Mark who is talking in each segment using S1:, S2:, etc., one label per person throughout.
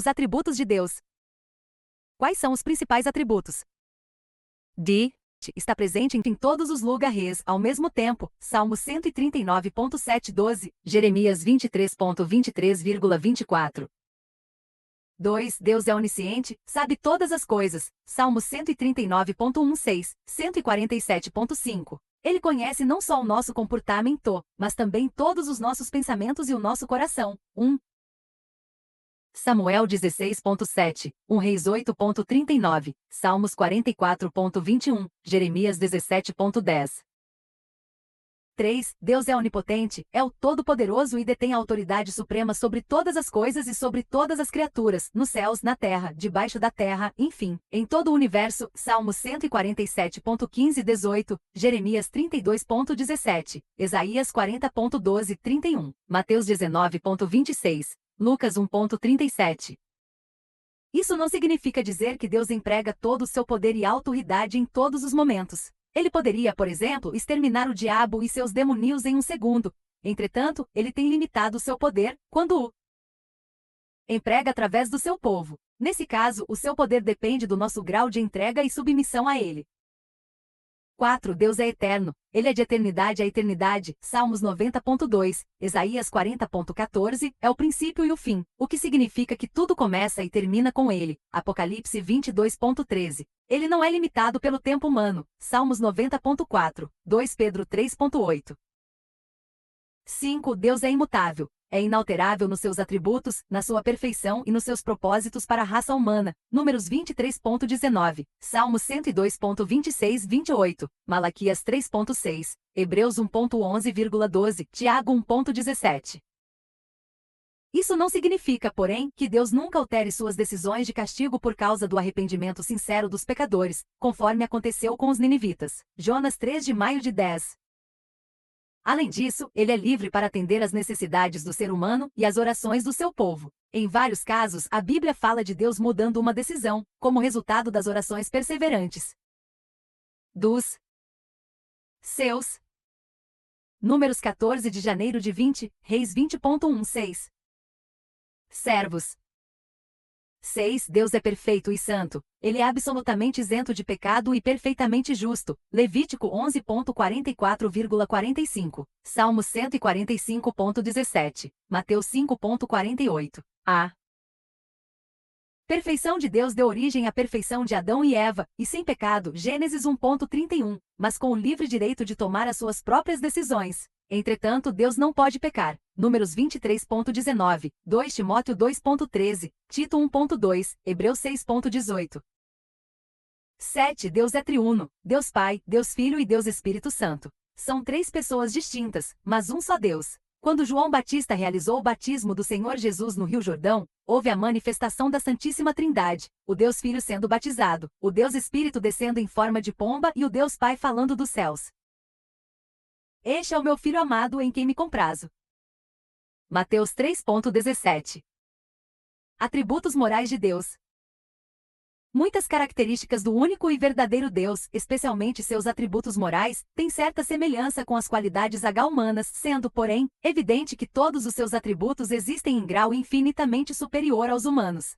S1: Os atributos de Deus. Quais são os principais atributos? D. Está presente em todos os lugares ao mesmo tempo. Salmo 139.7:12, Jeremias 23.23,24. 2. Deus é onisciente, sabe todas as coisas. Salmo 139.16, 147.5. Ele conhece não só o nosso comportamento, mas também todos os nossos pensamentos e o nosso coração. 1. Samuel 16.7, 1 Reis 8.39, Salmos 44.21, Jeremias 17.10. 3. Deus é onipotente, é o Todo-Poderoso e detém a autoridade suprema sobre todas as coisas e sobre todas as criaturas, nos céus, na terra, debaixo da terra, enfim, em todo o universo. Salmos 147.15-18, Jeremias 32.17, Isaías 40.12-31, Mateus 19.26. Lucas 1.37. Isso não significa dizer que Deus emprega todo o seu poder e autoridade em todos os momentos. Ele poderia, por exemplo, exterminar o diabo e seus demônios em um segundo. Entretanto, ele tem limitado o seu poder quando o emprega através do seu povo. Nesse caso, o seu poder depende do nosso grau de entrega e submissão a ele. 4. Deus é eterno. Ele é de eternidade a eternidade. Salmos 90.2, Isaías 40.14, é o princípio e o fim, o que significa que tudo começa e termina com ele. Apocalipse 22.13. Ele não é limitado pelo tempo humano. Salmos 90.4, 2 Pedro 3.8. 5. Deus é imutável. É inalterável nos seus atributos, na sua perfeição e nos seus propósitos para a raça humana. Números 23.19, Salmos 102.26-28, Malaquias 3.6, Hebreus 1.11,12, Tiago 1.17. Isso não significa, porém, que Deus nunca altere suas decisões de castigo por causa do arrependimento sincero dos pecadores, conforme aconteceu com os ninivitas. Jonas 3 de maio de 10. Além disso, ele é livre para atender às necessidades do ser humano e às orações do seu povo. Em vários casos, a Bíblia fala de Deus mudando uma decisão, como resultado das orações perseverantes dos seus. Números 14 de janeiro de 20, Reis 20.16. Servos. 6. Deus é perfeito e santo. Ele é absolutamente isento de pecado e perfeitamente justo. Levítico 11.44,45. Salmos 145.17. Mateus 5.48. A perfeição de Deus deu origem à perfeição de Adão e Eva, e sem pecado, Gênesis 1.31, mas com o livre direito de tomar as suas próprias decisões. Entretanto, Deus não pode pecar. Números 23.19, 2 Timóteo 2.13, Tito 1.2, Hebreus 6.18. 7. Deus é triuno, Deus Pai, Deus Filho e Deus Espírito Santo. São três pessoas distintas, mas um só Deus. Quando João Batista realizou o batismo do Senhor Jesus no Rio Jordão, houve a manifestação da Santíssima Trindade, o Deus Filho sendo batizado, o Deus Espírito descendo em forma de pomba e o Deus Pai falando dos céus. Este é o meu Filho amado em quem me comprazo. Mateus 3.17. Atributos morais de Deus. Muitas características do único e verdadeiro Deus, especialmente seus atributos morais, têm certa semelhança com as qualidades humanas, sendo, porém, evidente que todos os seus atributos existem em grau infinitamente superior aos humanos.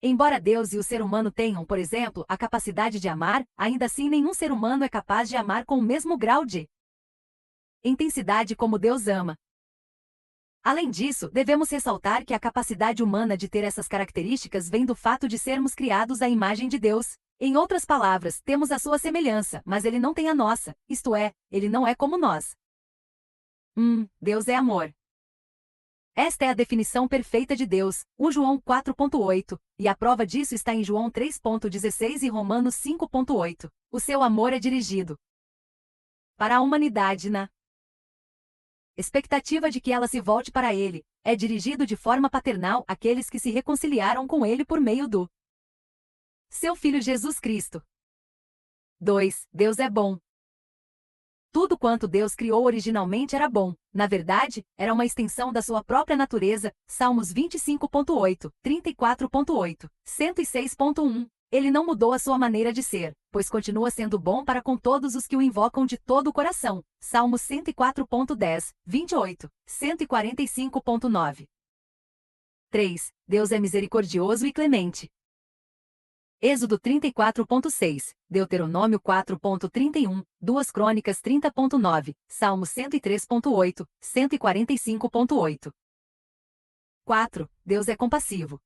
S1: Embora Deus e o ser humano tenham, por exemplo, a capacidade de amar, ainda assim nenhum ser humano é capaz de amar com o mesmo grau de intensidade como Deus ama. Além disso, devemos ressaltar que a capacidade humana de ter essas características vem do fato de sermos criados à imagem de Deus. Em outras palavras, temos a sua semelhança, mas ele não tem a nossa, isto é, ele não é como nós. Deus é amor. Esta é a definição perfeita de Deus, o João 4.8, e a prova disso está em João 3.16 e Romanos 5.8. O seu amor é dirigido para a humanidade na expectativa de que ela se volte para ele, é dirigido de forma paternal àqueles que se reconciliaram com ele por meio do seu Filho Jesus Cristo. 2. Deus é bom. Tudo quanto Deus criou originalmente era bom, na verdade, era uma extensão da sua própria natureza, Salmos 25.8, 34.8, 106.1. Ele não mudou a sua maneira de ser, pois continua sendo bom para com todos os que o invocam de todo o coração. Salmos 104.10, 28, 145.9. 3. Deus é misericordioso e clemente. Êxodo 34.6, Deuteronômio 4.31, 2 Crônicas 30.9, Salmos 103.8, 145.8. 4. Deus é compassivo.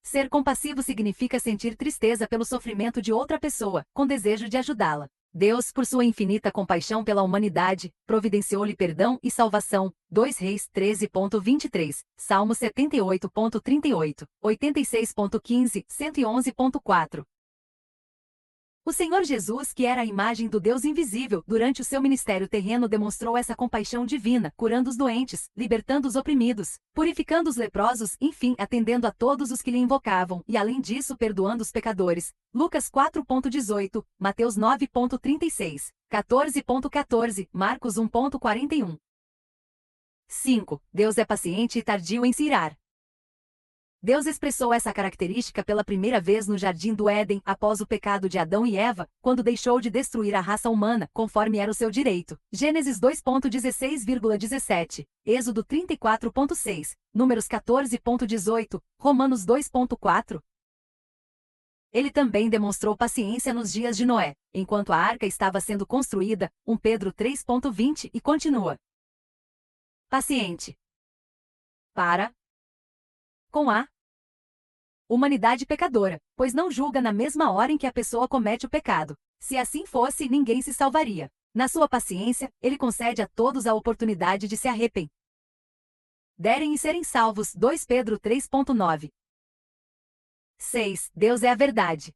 S1: Ser compassivo significa sentir tristeza pelo sofrimento de outra pessoa, com desejo de ajudá-la. Deus, por sua infinita compaixão pela humanidade, providenciou-lhe perdão e salvação. 2 Reis 13.23, Salmo 78.38, 86.15, 111.4. O Senhor Jesus, que era a imagem do Deus invisível, durante o seu ministério terreno demonstrou essa compaixão divina, curando os doentes, libertando os oprimidos, purificando os leprosos, enfim, atendendo a todos os que lhe invocavam, e além disso perdoando os pecadores. Lucas 4.18, Mateus 9.36, 14.14, Marcos 1.41. 5. Deus é paciente e tardio em se irar. Deus expressou essa característica pela primeira vez no Jardim do Éden, após o pecado de Adão e Eva, quando deixou de destruir a raça humana, conforme era o seu direito. Gênesis 2.16,17, Êxodo 34.6, Números 14.18, Romanos 2.4. Ele também demonstrou paciência nos dias de Noé, enquanto a arca estava sendo construída, 1 Pedro 3.20, e continua. Paciente. Com a humanidade pecadora, pois não julga na mesma hora em que a pessoa comete o pecado. Se assim fosse, ninguém se salvaria. Na sua paciência, ele concede a todos a oportunidade de se arrependerem e serem salvos. 2 Pedro 3.9. 6. Deus é a verdade.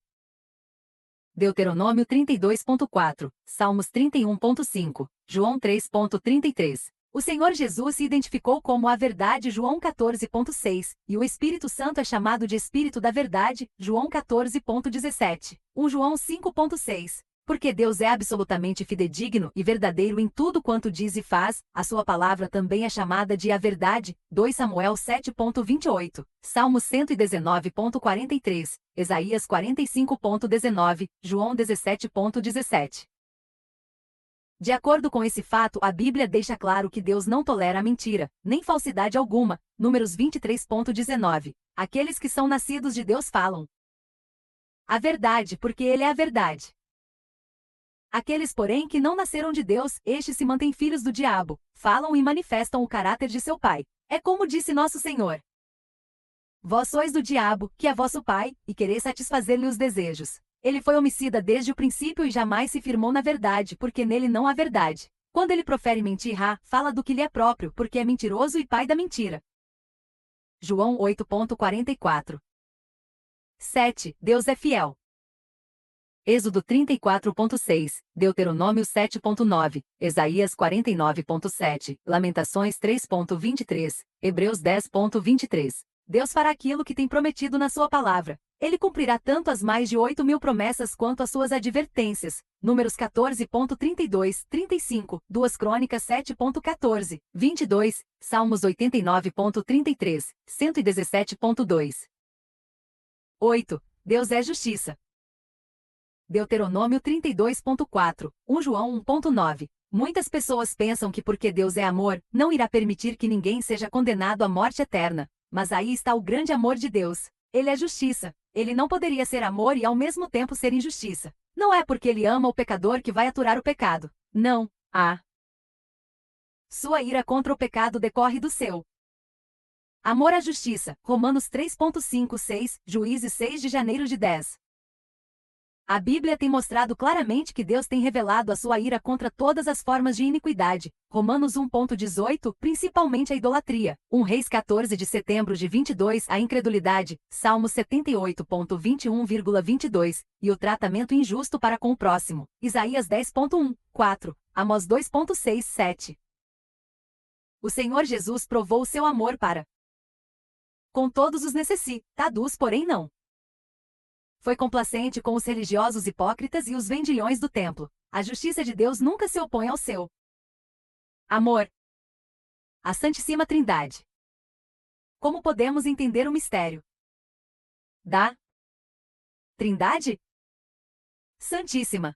S1: Deuteronômio 32.4, Salmos 31.5, João 3.33. O Senhor Jesus se identificou como a verdade, João 14.6, e o Espírito Santo é chamado de Espírito da Verdade, João 14.17, 1 João 5.6. Porque Deus é absolutamente fidedigno e verdadeiro em tudo quanto diz e faz, a sua palavra também é chamada de a verdade, 2 Samuel 7.28, Salmos 119.43, Isaías 45.19, João 17.17. De acordo com esse fato, a Bíblia deixa claro que Deus não tolera a mentira, nem falsidade alguma. Números 23.19. Aqueles que são nascidos de Deus falam a verdade, porque Ele é a verdade. Aqueles, porém, que não nasceram de Deus, estes se mantêm filhos do diabo, falam e manifestam o caráter de seu pai. É como disse nosso Senhor: vós sois do diabo, que é vosso pai, e quereis satisfazer-lhe os desejos. Ele foi homicida desde o princípio e jamais se firmou na verdade, porque nele não há verdade. Quando ele profere mentir, fala do que lhe é próprio, porque é mentiroso e pai da mentira. João 8.44. 7. Deus é fiel. Êxodo 34.6, Deuteronômio 7.9, Isaías 49.7, Lamentações 3.23, Hebreus 10.23. Deus fará aquilo que tem prometido na sua palavra. Ele cumprirá tanto as mais de 8.000 promessas quanto as suas advertências. Números 14.32, 35, 2 Crônicas 7.14, 22, Salmos 89.33, 117.2. 8. Deus é justiça. Deuteronômio 32.4, 1 João 1.9. Muitas pessoas pensam que porque Deus é amor, não irá permitir que ninguém seja condenado à morte eterna. Mas aí está o grande amor de Deus. Ele é justiça. Ele não poderia ser amor e ao mesmo tempo ser injustiça. Não é porque ele ama o pecador que vai aturar o pecado. Não. Sua ira contra o pecado decorre do seu amor à justiça. Romanos 3.5-6, Juízes 6 de janeiro de 10. A Bíblia tem mostrado claramente que Deus tem revelado a sua ira contra todas as formas de iniquidade. Romanos 1.18, principalmente a idolatria. 1 Reis 14 de setembro de 22, a incredulidade. Salmo 78.21,22, e o tratamento injusto para com o próximo. Isaías 10.1, 4, Amós 2.6, 7. O Senhor Jesus provou o seu amor para com todos os necessitados, porém não foi complacente com os religiosos hipócritas e os vendilhões do templo. A justiça de Deus nunca se opõe ao seu amor. A Santíssima Trindade. Como podemos entender o mistério da Trindade Santíssima?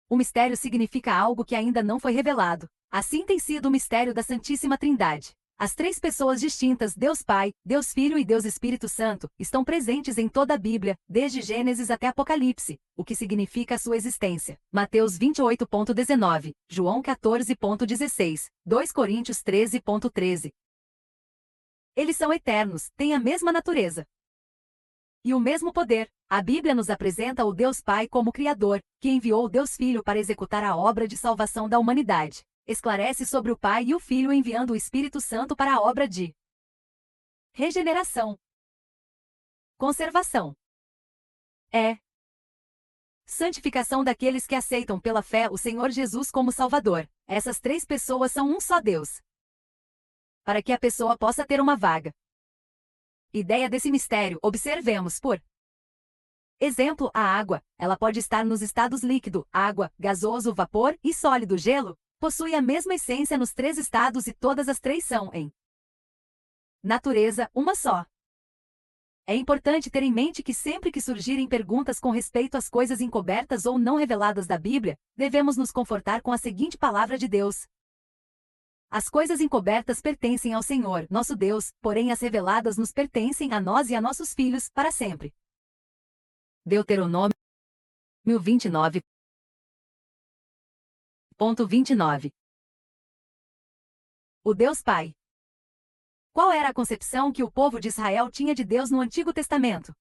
S1: O mistério significa algo que ainda não foi revelado. Assim tem sido o mistério da Santíssima Trindade. As três pessoas distintas, Deus Pai, Deus Filho e Deus Espírito Santo, estão presentes em toda a Bíblia, desde Gênesis até Apocalipse, o que significa a sua existência. Mateus 28.19, João 14.16, 2 Coríntios 13.13. Eles são eternos, têm a mesma natureza e o mesmo poder. A Bíblia nos apresenta o Deus Pai como Criador, que enviou o Deus Filho para executar a obra de salvação da humanidade. Esclarece sobre o Pai e o Filho enviando o Espírito Santo para a obra de regeneração, conservação, santificação daqueles que aceitam pela fé o Senhor Jesus como Salvador. Essas três pessoas são um só Deus, para que a pessoa possa ter uma vaga ideia desse mistério. Observemos por exemplo, a água. Ela pode estar nos estados líquido, água, gasoso, vapor e sólido, gelo. Possui a mesma essência nos três estados e todas as três são, em natureza, uma só. É importante ter em mente que sempre que surgirem perguntas com respeito às coisas encobertas ou não reveladas da Bíblia, devemos nos confortar com a seguinte palavra de Deus: as coisas encobertas pertencem ao Senhor, nosso Deus, porém as reveladas nos pertencem a nós e a nossos filhos, para sempre. Deuteronômio 29.29. O Deus Pai. Qual era a concepção que o povo de Israel tinha de Deus no Antigo Testamento?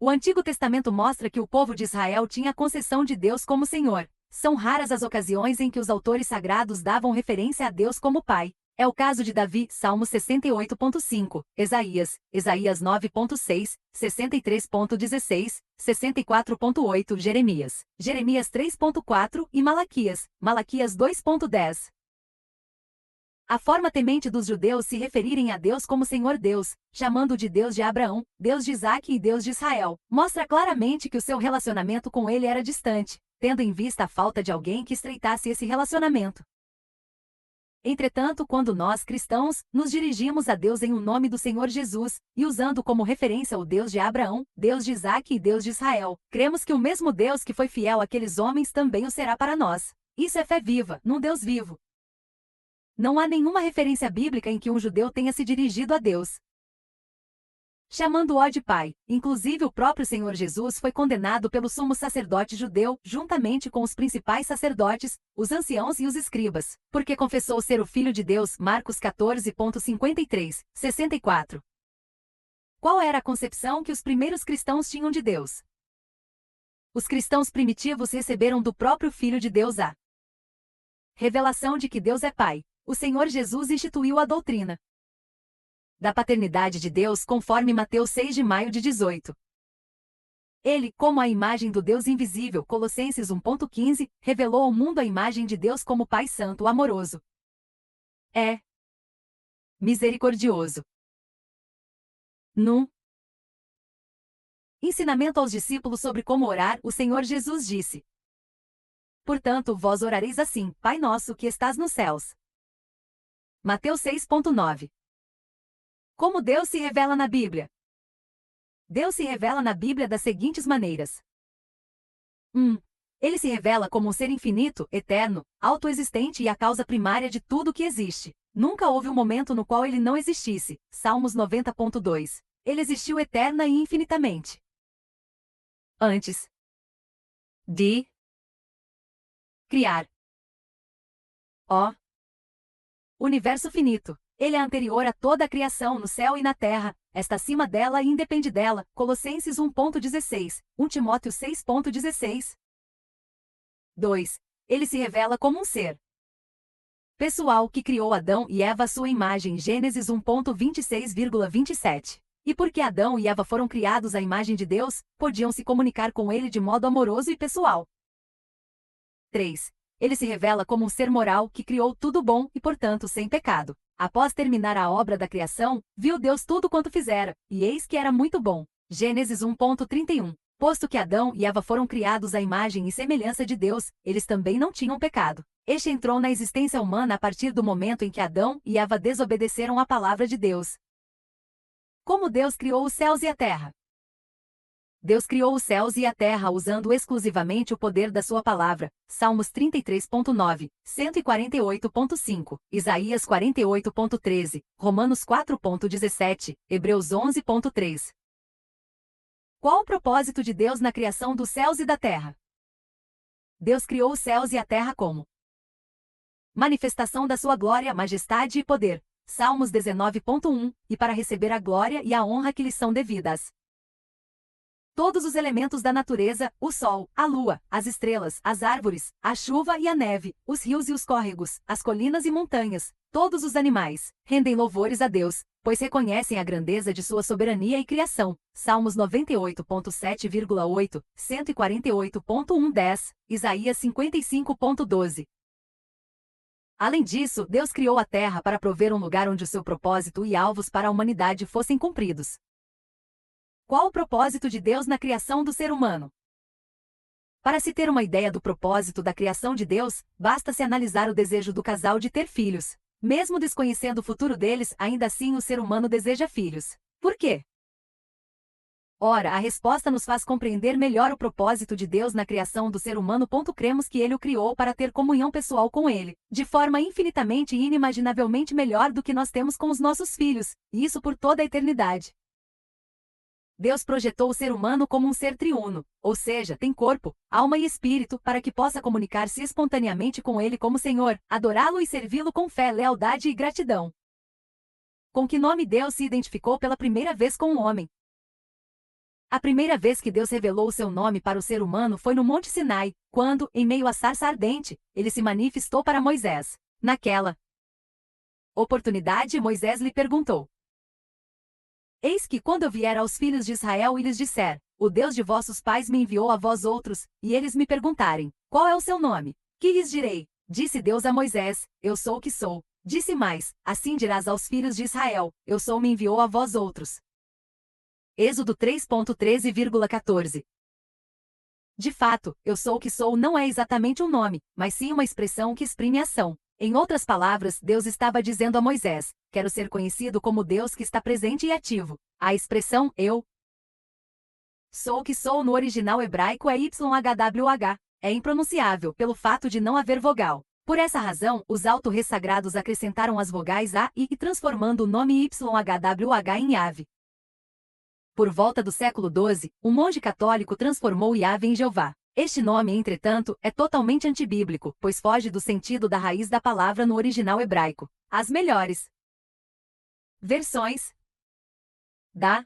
S1: O Antigo Testamento mostra que o povo de Israel tinha a concepção de Deus como Senhor. São raras as ocasiões em que os autores sagrados davam referência a Deus como Pai. É o caso de Davi, Salmo 68.5, Isaías 9.6, 63.16, 64.8, Jeremias 3.4 e Malaquias 2.10. A forma temente dos judeus se referirem a Deus como Senhor Deus, chamando-o de Deus de Abraão, Deus de Isaque e Deus de Israel, mostra claramente que o seu relacionamento com ele era distante, tendo em vista a falta de alguém que estreitasse esse relacionamento. Entretanto, quando nós, cristãos, nos dirigimos a Deus em o nome do Senhor Jesus, e usando como referência o Deus de Abraão, Deus de Isaque e Deus de Israel, cremos que o mesmo Deus que foi fiel àqueles homens também o será para nós. Isso é fé viva, num Deus vivo. Não há nenhuma referência bíblica em que um judeu tenha se dirigido a Deus chamando-o de Pai. Inclusive o próprio Senhor Jesus foi condenado pelo sumo sacerdote judeu, juntamente com os principais sacerdotes, os anciãos e os escribas, porque confessou ser o Filho de Deus. Marcos 14.53, 64. Qual era a concepção que os primeiros cristãos tinham de Deus? Os cristãos primitivos receberam do próprio Filho de Deus a revelação de que Deus é Pai. O Senhor Jesus instituiu a doutrina da paternidade de Deus conforme Mateus 6 de maio de 18. Ele, como a imagem do Deus invisível, Colossenses 1.15, revelou ao mundo a imagem de Deus como Pai Santo, amoroso, misericordioso. No ensinamento aos discípulos sobre como orar, o Senhor Jesus disse: portanto, vós orareis assim: Pai nosso que estás nos céus. Mateus 6.9. Como Deus se revela na Bíblia? Deus se revela na Bíblia das seguintes maneiras. 1. Ele se revela como um ser infinito, eterno, autoexistente e a causa primária de tudo que existe. Nunca houve um momento no qual ele não existisse. Salmos 90.2. Ele existiu eterna e infinitamente antes de criar o universo finito. Ele é anterior a toda a criação no céu e na terra, está acima dela e independe dela. Colossenses 1.16, 1 Timóteo 6.16. 2. Ele se revela como um ser pessoal que criou Adão e Eva à sua imagem. Gênesis 1.26,27. E porque Adão e Eva foram criados à imagem de Deus, podiam se comunicar com ele de modo amoroso e pessoal. 3. Ele se revela como um ser moral que criou tudo bom e, portanto, sem pecado. Após terminar a obra da criação, viu Deus tudo quanto fizera, e eis que era muito bom. Gênesis 1.31. Posto que Adão e Eva foram criados à imagem e semelhança de Deus, eles também não tinham pecado. Este entrou na existência humana a partir do momento em que Adão e Eva desobedeceram à palavra de Deus. Como Deus criou os céus e a terra? Deus criou os céus e a terra usando exclusivamente o poder da sua palavra. Salmos 33.9, 148.5, Isaías 48.13, Romanos 4.17, Hebreus 11.3. Qual o propósito de Deus na criação dos céus e da terra? Deus criou os céus e a terra como manifestação da sua glória, majestade e poder. Salmos 19.1, e para receber a glória e a honra que lhes são devidas. Todos os elementos da natureza, o sol, a lua, as estrelas, as árvores, a chuva e a neve, os rios e os córregos, as colinas e montanhas, todos os animais, rendem louvores a Deus, pois reconhecem a grandeza de sua soberania e criação. Salmos 98.7,8, 148.1-10, Isaías 55.12. Além disso, Deus criou a terra para prover um lugar onde o seu propósito e alvos para a humanidade fossem cumpridos. Qual o propósito de Deus na criação do ser humano? Para se ter uma ideia do propósito da criação de Deus, basta-se analisar o desejo do casal de ter filhos. Mesmo desconhecendo o futuro deles, ainda assim o ser humano deseja filhos. Por quê? Ora, a resposta nos faz compreender melhor o propósito de Deus na criação do ser humano. Cremos que ele o criou para ter comunhão pessoal com ele, de forma infinitamente e inimaginavelmente melhor do que nós temos com os nossos filhos, e isso por toda a eternidade. Deus projetou o ser humano como um ser triuno, ou seja, tem corpo, alma e espírito, para que possa comunicar-se espontaneamente com ele como Senhor, adorá-lo e servi-lo com fé, lealdade e gratidão. Com que nome Deus se identificou pela primeira vez com o homem? A primeira vez que Deus revelou o seu nome para o ser humano foi no Monte Sinai, quando, em meio à sarça ardente, ele se manifestou para Moisés. Naquela oportunidade, Moisés lhe perguntou: Eis que quando eu vier aos filhos de Israel e lhes disser, o Deus de vossos pais me enviou a vós outros, e eles me perguntarem, qual é o seu nome? Que lhes direi? Disse Deus a Moisés, eu sou o que sou. Disse mais, assim dirás aos filhos de Israel, eu sou me enviou a vós outros. Êxodo 3.13,14. De fato, eu sou o que sou não é exatamente um nome, mas sim uma expressão que exprime ação. Em outras palavras, Deus estava dizendo a Moisés, quero ser conhecido como Deus que está presente e ativo. A expressão, eu sou o que sou no original hebraico é YHWH. É impronunciável pelo fato de não haver vogal. Por essa razão, os auto-ressagrados acrescentaram as vogais A e transformando o nome YHWH em Yahvé. Por volta do século XII, um monge católico transformou Yahvé em Jeová. Este nome, entretanto, é totalmente antibíblico, pois foge do sentido da raiz da palavra no original hebraico. As melhores versões da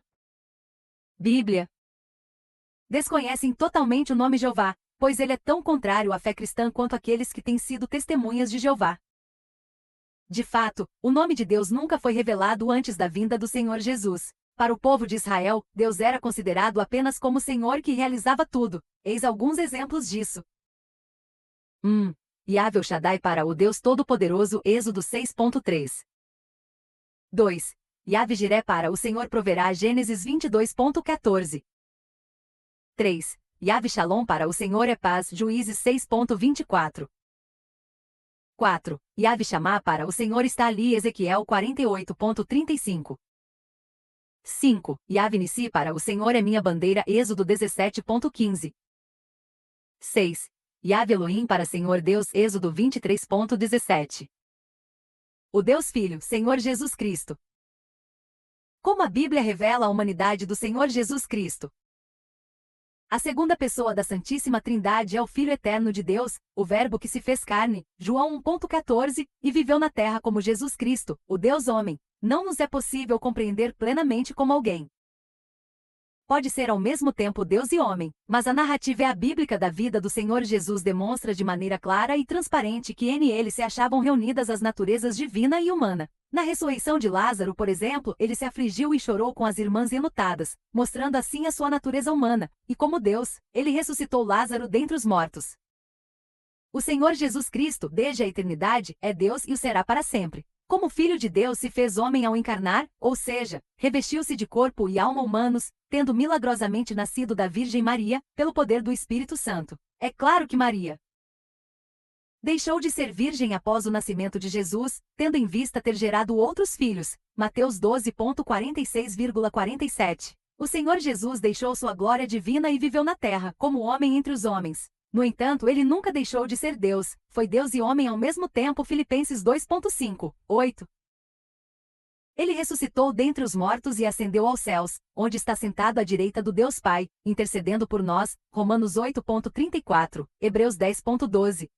S1: Bíblia desconhecem totalmente o nome Jeová, pois ele é tão contrário à fé cristã quanto aqueles que têm sido testemunhas de Jeová. De fato, o nome de Deus nunca foi revelado antes da vinda do Senhor Jesus. Para o povo de Israel, Deus era considerado apenas como Senhor que realizava tudo. Eis alguns exemplos disso. 1. Yahvé Shaddai para o Deus Todo-Poderoso, Êxodo 6.3. 2. Yahvé Jiré para o Senhor proverá, Gênesis 22.14. 3. Yahvé Shalom para o Senhor é paz, Juízes 6.24. 4. Yahvé Shammah para o Senhor está ali, Ezequiel 48.35. 5. Yahvé Nissi para o Senhor é minha bandeira, Êxodo 17.15. 6. Yahvé Elohim para Senhor Deus, Êxodo 23.17. O Deus Filho, Senhor Jesus Cristo. Como a Bíblia revela a humanidade do Senhor Jesus Cristo? A segunda pessoa da Santíssima Trindade é o Filho Eterno de Deus, o Verbo que se fez carne, João 1.14, e viveu na terra como Jesus Cristo, o Deus homem. Não nos é possível compreender plenamente como alguém pode ser ao mesmo tempo Deus e homem, mas a narrativa bíblica da vida do Senhor Jesus demonstra de maneira clara e transparente que nele se achavam reunidas as naturezas divina e humana. Na ressurreição de Lázaro, por exemplo, ele se afligiu e chorou com as irmãs enlutadas, mostrando assim a sua natureza humana, e como Deus, ele ressuscitou Lázaro dentre os mortos. O Senhor Jesus Cristo, desde a eternidade, é Deus e o será para sempre. Como Filho de Deus se fez homem ao encarnar, ou seja, revestiu-se de corpo e alma humanos, tendo milagrosamente nascido da Virgem Maria, pelo poder do Espírito Santo. É claro que Maria deixou de ser virgem após o nascimento de Jesus, tendo em vista ter gerado outros filhos. Mateus 12.46,47. O Senhor Jesus deixou sua glória divina e viveu na terra, como homem entre os homens. No entanto, ele nunca deixou de ser Deus, foi Deus e homem ao mesmo tempo. Filipenses 2:5, 8. Ele ressuscitou dentre os mortos e ascendeu aos céus, onde está sentado à direita do Deus Pai, intercedendo por nós. Romanos 8:34, Hebreus 10:12.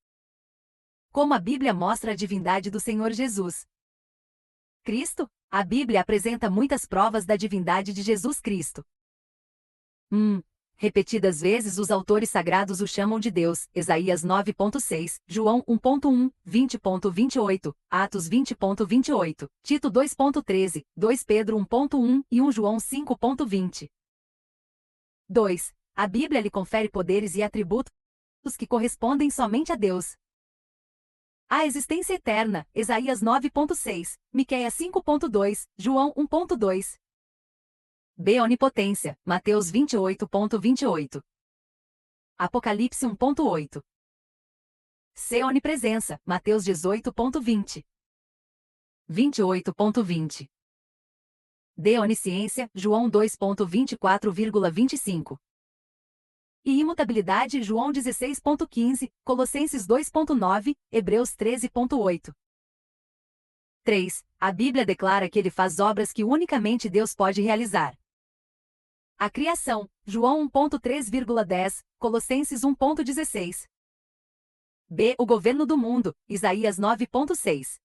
S1: Como a Bíblia mostra a divindade do Senhor Jesus Cristo? A Bíblia apresenta muitas provas da divindade de Jesus Cristo. Repetidas vezes os autores sagrados o chamam de Deus. Isaías 9:6, João 1:1, 20:28, Atos 20:28, Tito 2:13, 2 Pedro 1:1 e 1 João 5:20. 2. A Bíblia lhe confere poderes e atributos que correspondem somente a Deus. A existência eterna, Isaías 9:6, Miqueias 5:2, João 1:2. B. Onipotência, Mateus 28:28. Apocalipse 1:8. C. Onipresença, Mateus 18:20. 28:20. D. Onisciência, João 2:24,25. E imutabilidade, João 16:15, Colossenses 2:9, Hebreus 13:8. 3. A Bíblia declara que ele faz obras que unicamente Deus pode realizar. A criação, João 1:3,10, Colossenses 1:16. B. O governo do mundo, Isaías 9:6.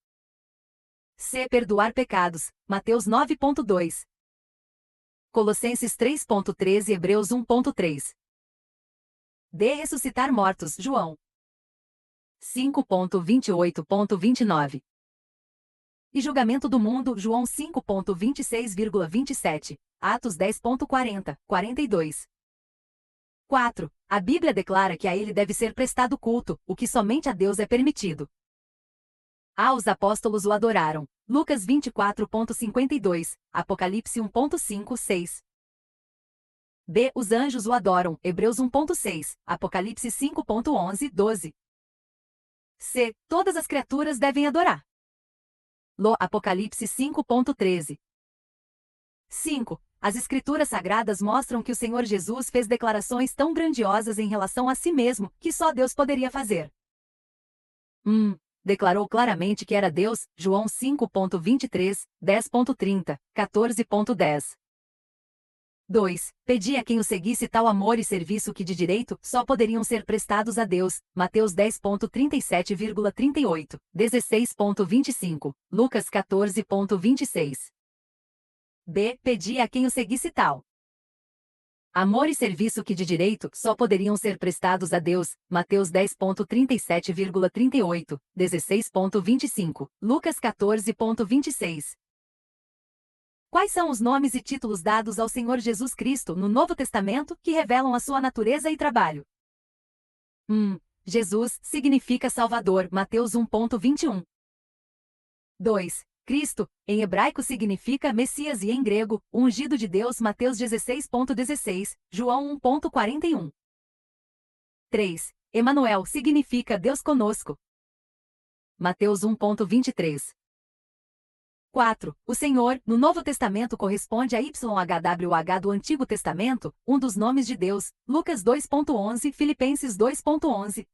S1: C. Perdoar pecados, Mateus 9:2. Colossenses 3:13 e Hebreus 1:3. D. Ressuscitar mortos, João 5:28,29. E julgamento do mundo, João 5:26,27, Atos 10:40, 42. 4. A Bíblia declara que a ele deve ser prestado culto, o que somente a Deus é permitido. A. Os apóstolos o adoraram, Lucas 24:52, Apocalipse 1:5, 6. B. Os anjos o adoram, Hebreus 1:6, Apocalipse 5:11, 12. C. Todas as criaturas devem adorar. Lo. Apocalipse 5:13. 5. As Escrituras Sagradas mostram que o Senhor Jesus fez declarações tão grandiosas em relação a si mesmo, que só Deus poderia fazer. Declarou claramente que era Deus, João 5:23, 10:30, 14:10. 2. Pedi a quem o seguisse tal amor e serviço que de direito só poderiam ser prestados a Deus, Mateus 10:37,38, 16:25, Lucas 14:26. B. Pedi a quem o seguisse tal amor e serviço que de direito só poderiam ser prestados a Deus, Mateus 10:37,38, 16:25, Lucas 14:26. Quais são os nomes e títulos dados ao Senhor Jesus Cristo no Novo Testamento que revelam a sua natureza e trabalho? Jesus significa Salvador, Mateus 1:21. 2. Cristo, em hebraico significa Messias e em grego, ungido de Deus, Mateus 16:16, João 1:41. 3. Emanuel significa Deus conosco, Mateus 1:23. 4. O Senhor, no Novo Testamento corresponde a YHWH do Antigo Testamento, um dos nomes de Deus, Lucas 2:11, Filipenses 2:11.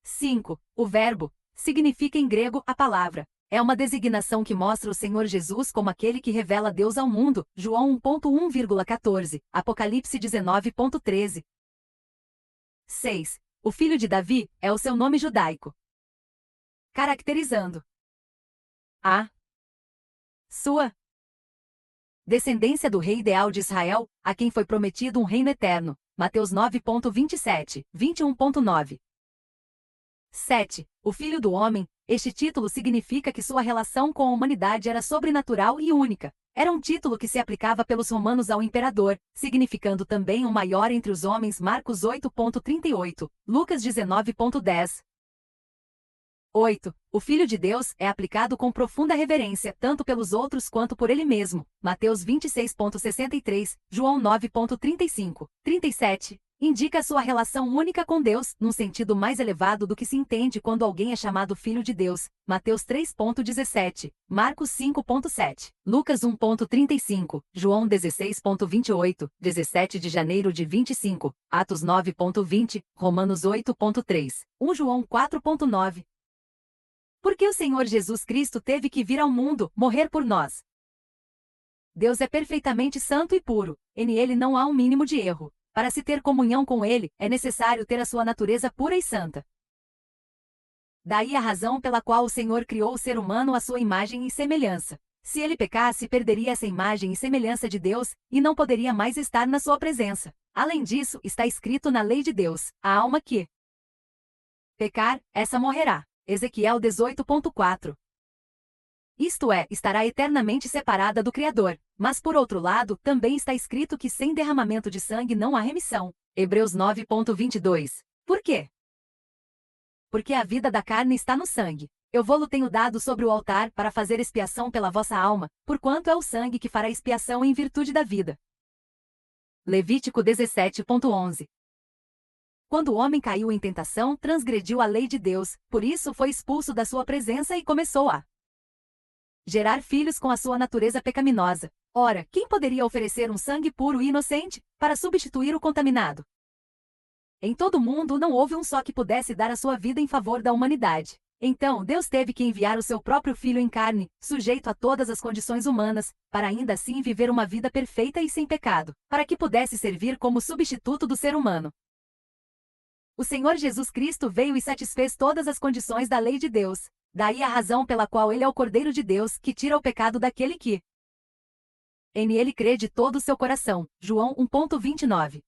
S1: 5. O Verbo significa em grego a palavra. É uma designação que mostra o Senhor Jesus como aquele que revela Deus ao mundo, João 1:1,14, Apocalipse 19:13. 6. O filho de Davi é o seu nome judaico, caracterizando a sua descendência do rei ideal de Israel, a quem foi prometido um reino eterno, Mateus 9:27, 21:9. 7. O Filho do Homem. Este título significa que sua relação com a humanidade era sobrenatural e única. Era um título que se aplicava pelos romanos ao imperador, significando também o maior entre os homens, Marcos 8:38, Lucas 19:10. 8. O Filho de Deus é aplicado com profunda reverência, tanto pelos outros quanto por ele mesmo, Mateus 26:63, João 9:35, 37, indica a sua relação única com Deus, num sentido mais elevado do que se entende quando alguém é chamado filho de Deus. Mateus 3,17, Marcos 5,7, Lucas 1,35, João 16,28, 17 de janeiro de 25, Atos 9,20, Romanos 8,3, 1 João 4,9. Porque o Senhor Jesus Cristo teve que vir ao mundo, morrer por nós. Deus é perfeitamente santo e puro, e nele não há um mínimo de erro. Para se ter comunhão com ele, é necessário ter a sua natureza pura e santa. Daí a razão pela qual o Senhor criou o ser humano à sua imagem e semelhança. Se ele pecasse, perderia essa imagem e semelhança de Deus, e não poderia mais estar na sua presença. Além disso, está escrito na lei de Deus: a alma que pecar, essa morrerá. Ezequiel 18,4. Isto é, estará eternamente separada do Criador. Mas por outro lado, também está escrito que sem derramamento de sangue não há remissão. Hebreus 9,22. Por quê? Porque a vida da carne está no sangue. Eu vou-lo tenho dado sobre o altar para fazer expiação pela vossa alma, porquanto é o sangue que fará expiação em virtude da vida. Levítico 17,11. Quando o homem caiu em tentação, transgrediu a lei de Deus, por isso foi expulso da sua presença e começou a gerar filhos com a sua natureza pecaminosa. Ora, quem poderia oferecer um sangue puro e inocente, para substituir o contaminado? Em todo o mundo não houve um só que pudesse dar a sua vida em favor da humanidade. Então, Deus teve que enviar o seu próprio Filho em carne, sujeito a todas as condições humanas, para ainda assim viver uma vida perfeita e sem pecado, para que pudesse servir como substituto do ser humano. O Senhor Jesus Cristo veio e satisfez todas as condições da lei de Deus. Daí a razão pela qual ele é o Cordeiro de Deus, que tira o pecado daquele que em ele crê de todo o seu coração. João 1,29.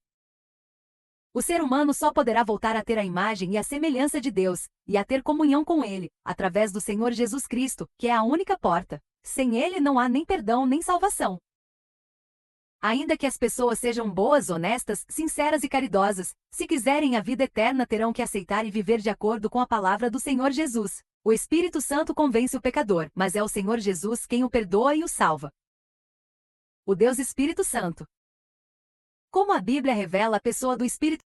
S1: O ser humano só poderá voltar a ter a imagem e a semelhança de Deus, e a ter comunhão com ele, através do Senhor Jesus Cristo, que é a única porta. Sem ele não há nem perdão nem salvação. Ainda que as pessoas sejam boas, honestas, sinceras e caridosas, se quiserem a vida eterna terão que aceitar e viver de acordo com a palavra do Senhor Jesus. O Espírito Santo convence o pecador, mas é o Senhor Jesus quem o perdoa e o salva. O Deus Espírito Santo. Como a Bíblia revela a pessoa do Espírito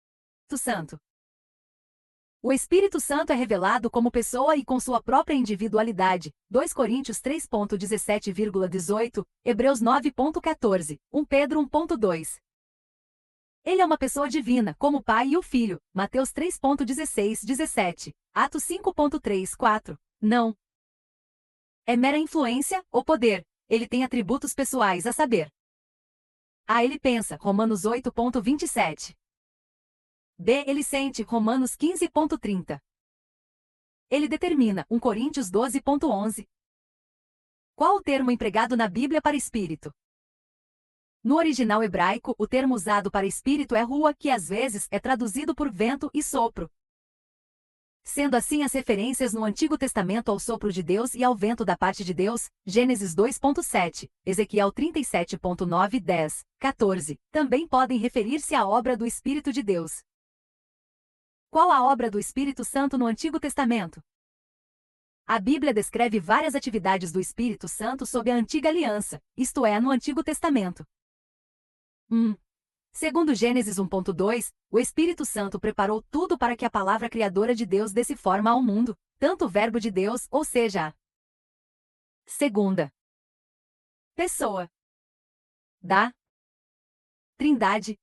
S1: Santo? O Espírito Santo é revelado como pessoa e com sua própria individualidade. 2 Coríntios 3,17,18, Hebreus 9,14, 1 Pedro 1,2. Ele é uma pessoa divina, como o Pai e o Filho. Mateus 3,16, 17, Atos 5,3, 4. Não é mera influência ou poder. Ele tem atributos pessoais, a saber: A. Ele pensa, Romanos 8,27. B. Ele sente, Romanos 15,30. Ele determina, 1 Coríntios 12,11. Qual o termo empregado na Bíblia para espírito? No original hebraico, o termo usado para espírito é rua, que às vezes é traduzido por vento e sopro. Sendo assim as referências no Antigo Testamento ao sopro de Deus e ao vento da parte de Deus, Gênesis 2,7, Ezequiel 37,9, 10, 14, também podem referir-se à obra do Espírito de Deus. Qual a obra do Espírito Santo no Antigo Testamento? A Bíblia descreve várias atividades do Espírito Santo sob a Antiga Aliança, isto é, no Antigo Testamento. 1. Segundo Gênesis 1,2, o Espírito Santo preparou tudo para que a palavra criadora de Deus desse forma ao mundo, tanto o Verbo de Deus, ou seja, a segunda pessoa da Trindade,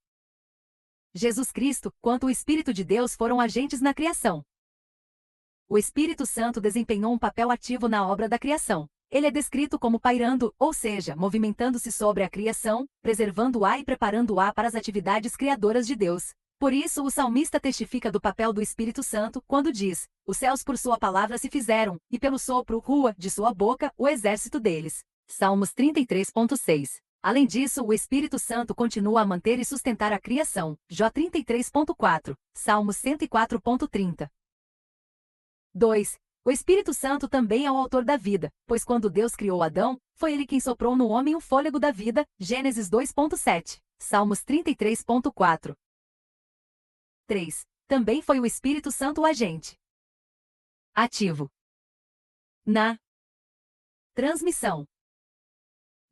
S1: Jesus Cristo, quanto o Espírito de Deus foram agentes na criação. O Espírito Santo desempenhou um papel ativo na obra da criação. Ele é descrito como pairando, ou seja, movimentando-se sobre a criação, preservando-a e preparando-a para as atividades criadoras de Deus. Por isso o salmista testifica do papel do Espírito Santo quando diz: os céus por sua palavra se fizeram, e pelo sopro, rua, de sua boca, o exército deles. Salmos 33,6. Além disso, o Espírito Santo continua a manter e sustentar a criação. Jó 33,4. Salmos 104,30. 2. O Espírito Santo também é o autor da vida, pois quando Deus criou Adão, foi ele quem soprou no homem o fôlego da vida. Gênesis 2,7. Salmos 33,4. 3. Também foi o Espírito Santo o agente ativo na transmissão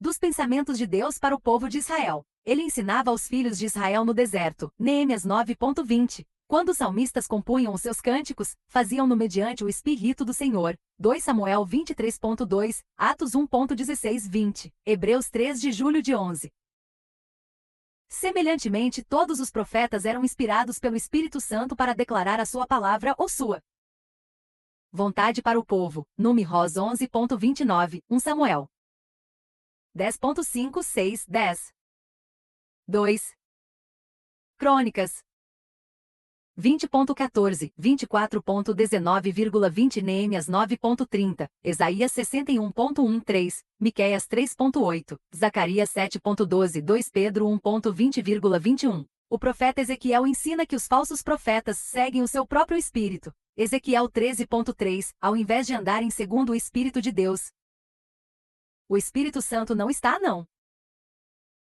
S1: dos pensamentos de Deus para o povo de Israel. Ele ensinava aos filhos de Israel no deserto. Neemias 9:20. Quando os salmistas compunham os seus cânticos, faziam-no mediante o Espírito do Senhor. 2 Samuel 23:2, Atos 1:16-20, Hebreus 3 de julho de 11. Semelhantemente, todos os profetas eram inspirados pelo Espírito Santo para declarar a sua palavra ou sua vontade para o povo. Números 11:29, 1 Samuel 10.5, 6, 10. 2. Crônicas 20.14, 24.19,20 Neemias 9.30, Isaías 61.13, Miqueias 3.8, Zacarias 7.12, 2 Pedro 1.20,21. O profeta Ezequiel ensina que os falsos profetas seguem o seu próprio espírito. Ezequiel 13.3, ao invés de andarem segundo o Espírito de Deus. O Espírito Santo não está, não.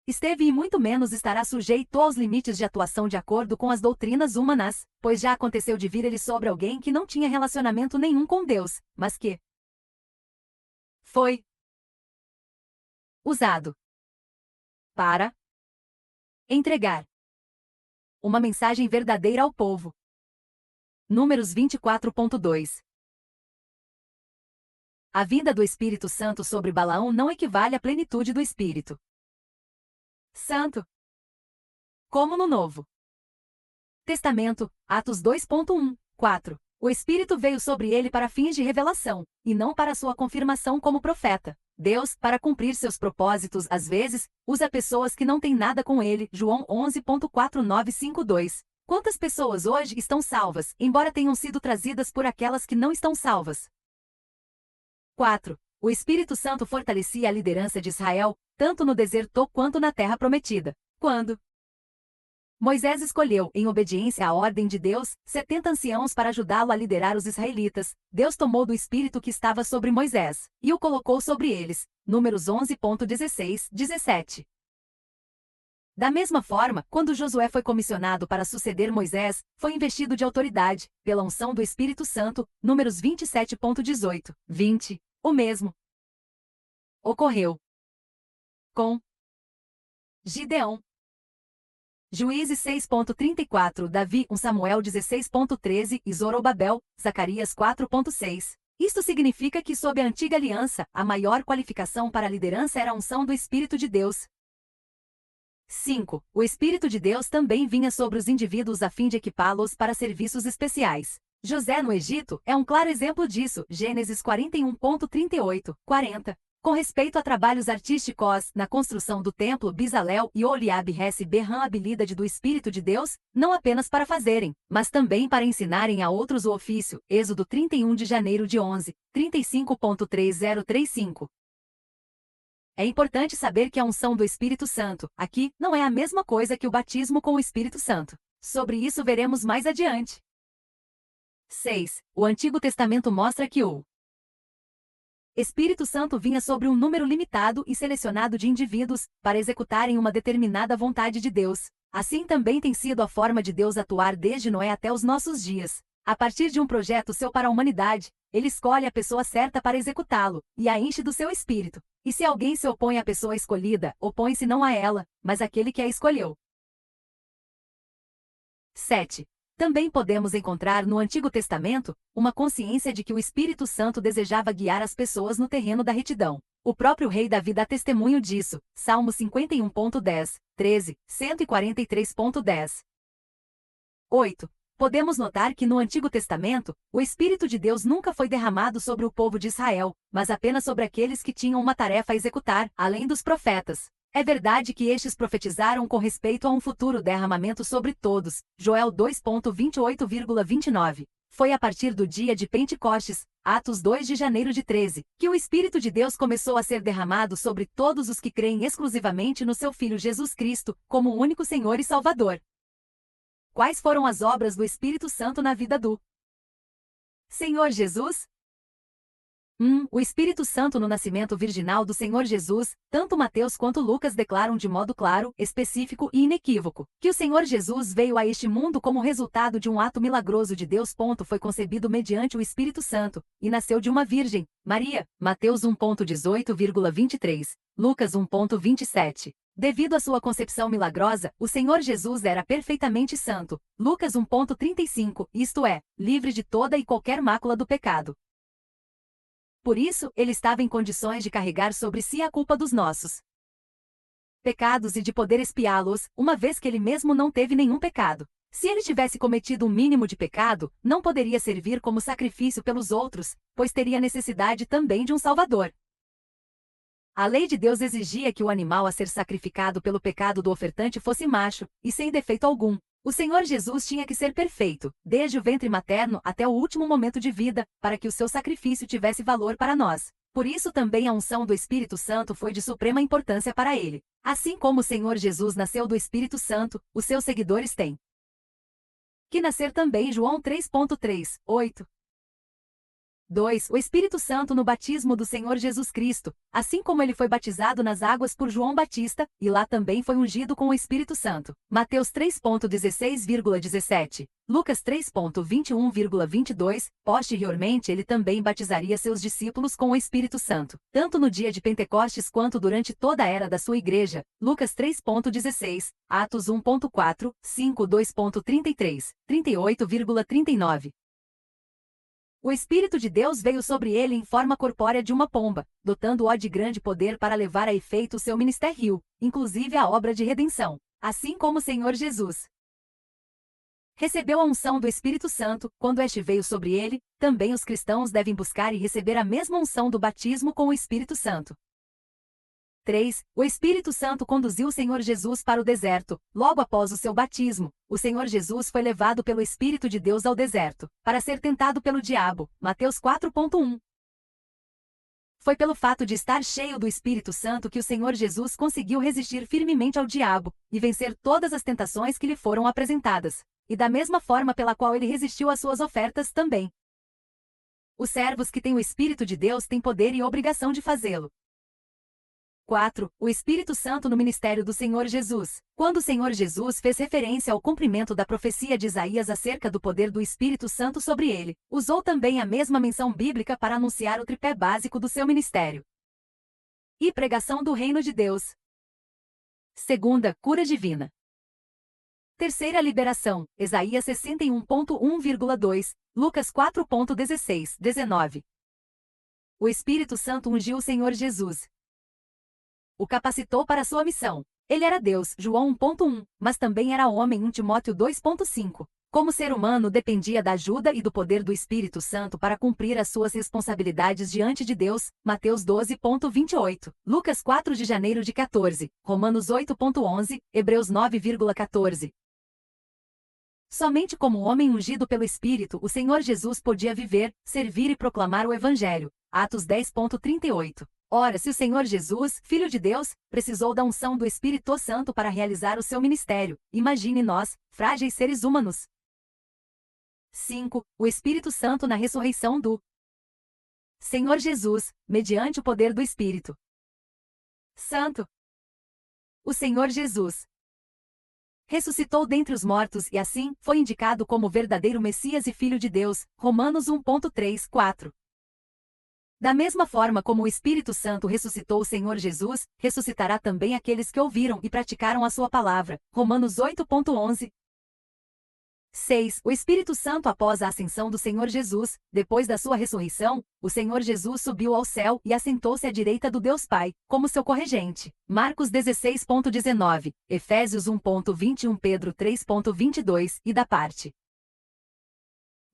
S1: Esteve e muito menos estará sujeito aos limites de atuação de acordo com as doutrinas humanas, pois já aconteceu de vir ele sobre alguém que não tinha relacionamento nenhum com Deus, mas que foi usado para entregar uma mensagem verdadeira ao povo. Números 24.2. A vinda do Espírito Santo sobre Balaão não equivale à plenitude do Espírito Santo, como no Novo Testamento, Atos 2.1, 4. O Espírito veio sobre ele para fins de revelação, e não para sua confirmação como profeta. Deus, para cumprir seus propósitos, às vezes, usa pessoas que não têm nada com ele. João 11.4952. Quantas pessoas hoje estão salvas, embora tenham sido trazidas por aquelas que não estão salvas? 4. O Espírito Santo fortalecia a liderança de Israel, tanto no deserto quanto na terra prometida. Quando Moisés escolheu, em obediência à ordem de Deus, 70 anciãos para ajudá-lo a liderar os israelitas, Deus tomou do Espírito que estava sobre Moisés, e o colocou sobre eles. Números 11.16, 17. Da mesma forma, quando Josué foi comissionado para suceder Moisés, foi investido de autoridade, pela unção do Espírito Santo. Números 27.18, 20. O mesmo ocorreu com Gideão. Juízes 6.34, Davi 1 Samuel 16.13 e Zorobabel, Zacarias 4.6. Isto significa que sob a antiga aliança, a maior qualificação para a liderança era a unção do Espírito de Deus. 5. O Espírito de Deus também vinha sobre os indivíduos a fim de equipá-los para serviços especiais. José no Egito é um claro exemplo disso. Gênesis 41.38, 40. Com respeito a trabalhos artísticos, na construção do templo, Bezalel e Oliabe receberam a habilidade do Espírito de Deus, não apenas para fazerem, mas também para ensinarem a outros o ofício. Êxodo 31 de janeiro de 11, 35.3035. É importante saber que a unção do Espírito Santo, aqui, não é a mesma coisa que o batismo com o Espírito Santo. Sobre isso veremos mais adiante. 6. O Antigo Testamento mostra que o Espírito Santo vinha sobre um número limitado e selecionado de indivíduos, para executarem uma determinada vontade de Deus. Assim também tem sido a forma de Deus atuar desde Noé até os nossos dias. A partir de um projeto seu para a humanidade, ele escolhe a pessoa certa para executá-lo, e a enche do seu espírito. E se alguém se opõe à pessoa escolhida, opõe-se não a ela, mas àquele que a escolheu. 7. Também podemos encontrar no Antigo Testamento uma consciência de que o Espírito Santo desejava guiar as pessoas no terreno da retidão. O próprio rei Davi dá testemunho disso. Salmo 51.10, 13, 143.10. 8. Podemos notar que no Antigo Testamento, o Espírito de Deus nunca foi derramado sobre o povo de Israel, mas apenas sobre aqueles que tinham uma tarefa a executar, além dos profetas. É verdade que estes profetizaram com respeito a um futuro derramamento sobre todos. Joel 2.28,29. Foi a partir do dia de Pentecostes, Atos 2 de janeiro de 13, que o Espírito de Deus começou a ser derramado sobre todos os que creem exclusivamente no seu Filho Jesus Cristo, como o único Senhor e Salvador. Quais foram as obras do Espírito Santo na vida do Senhor Jesus? O Espírito Santo no nascimento virginal do Senhor Jesus, tanto Mateus quanto Lucas declaram de modo claro, específico e inequívoco, que o Senhor Jesus veio a este mundo como resultado de um ato milagroso de Deus. Foi concebido mediante o Espírito Santo, e nasceu de uma virgem, Maria, Mateus 1,18,23, Lucas 1,27. Devido à sua concepção milagrosa, o Senhor Jesus era perfeitamente santo, Lucas 1,35, isto é, livre de toda e qualquer mácula do pecado. Por isso, ele estava em condições de carregar sobre si a culpa dos nossos pecados e de poder expiá-los, uma vez que ele mesmo não teve nenhum pecado. Se ele tivesse cometido um mínimo de pecado, não poderia servir como sacrifício pelos outros, pois teria necessidade também de um Salvador. A lei de Deus exigia que o animal a ser sacrificado pelo pecado do ofertante fosse macho, e sem defeito algum. O Senhor Jesus tinha que ser perfeito, desde o ventre materno até o último momento de vida, para que o seu sacrifício tivesse valor para nós. Por isso também a unção do Espírito Santo foi de suprema importância para ele. Assim como o Senhor Jesus nasceu do Espírito Santo, os seus seguidores têm que nascer também. João 3,3, 8. 2. O Espírito Santo no batismo do Senhor Jesus Cristo, assim como ele foi batizado nas águas por João Batista, e lá também foi ungido com o Espírito Santo. Mateus 3,16,17, Lucas 3,21,22. Posteriormente ele também batizaria seus discípulos com o Espírito Santo, tanto no dia de Pentecostes quanto durante toda a era da sua igreja. Lucas 3,16, Atos 1,4, 5, 2,33, 38,39. O Espírito de Deus veio sobre ele em forma corpórea de uma pomba, dotando-o de grande poder para levar a efeito o seu ministério, inclusive a obra de redenção, assim como o Senhor Jesus recebeu a unção do Espírito Santo. Quando este veio sobre ele, também os cristãos devem buscar e receber a mesma unção do batismo com o Espírito Santo. 3. O Espírito Santo conduziu o Senhor Jesus para o deserto. Logo após o seu batismo, o Senhor Jesus foi levado pelo Espírito de Deus ao deserto, para ser tentado pelo diabo. Mateus 4,1. Foi pelo fato de estar cheio do Espírito Santo que o Senhor Jesus conseguiu resistir firmemente ao diabo, e vencer todas as tentações que lhe foram apresentadas, e da mesma forma pela qual ele resistiu às suas ofertas também. Os servos que têm o Espírito de Deus têm poder e obrigação de fazê-lo. 4. O Espírito Santo no ministério do Senhor Jesus. Quando o Senhor Jesus fez referência ao cumprimento da profecia de Isaías acerca do poder do Espírito Santo sobre ele, usou também a mesma menção bíblica para anunciar o tripé básico do seu ministério. E pregação do reino de Deus. Segunda, cura divina. Terceira liberação, Isaías 61,1,2, Lucas 4,16, 19. O Espírito Santo ungiu o Senhor Jesus. O capacitou para sua missão. Ele era Deus, João 1,1, mas também era homem, 1 Timóteo 2,5. Como ser humano dependia da ajuda e do poder do Espírito Santo para cumprir as suas responsabilidades diante de Deus, Mateus 12,28, Lucas 4 de janeiro de 14, Romanos 8,11, Hebreus 9,14. Somente como homem ungido pelo Espírito o Senhor Jesus podia viver, servir e proclamar o Evangelho, Atos 10,38. Ora, se o Senhor Jesus, Filho de Deus, precisou da unção do Espírito Santo para realizar o seu ministério, imagine nós, frágeis seres humanos. 5. O Espírito Santo na ressurreição do Senhor Jesus, mediante o poder do Espírito Santo. O Senhor Jesus ressuscitou dentre os mortos e assim foi indicado como verdadeiro Messias e Filho de Deus, Romanos 1,3, 4. Da mesma forma como o Espírito Santo ressuscitou o Senhor Jesus, ressuscitará também aqueles que ouviram e praticaram a sua palavra. Romanos 8,11. 6. O Espírito Santo após a ascensão do Senhor Jesus, depois da sua ressurreição, o Senhor Jesus subiu ao céu e assentou-se à direita do Deus Pai, como seu corregente. Marcos 16,19, Efésios 1,21, Pedro 3,22, e da parte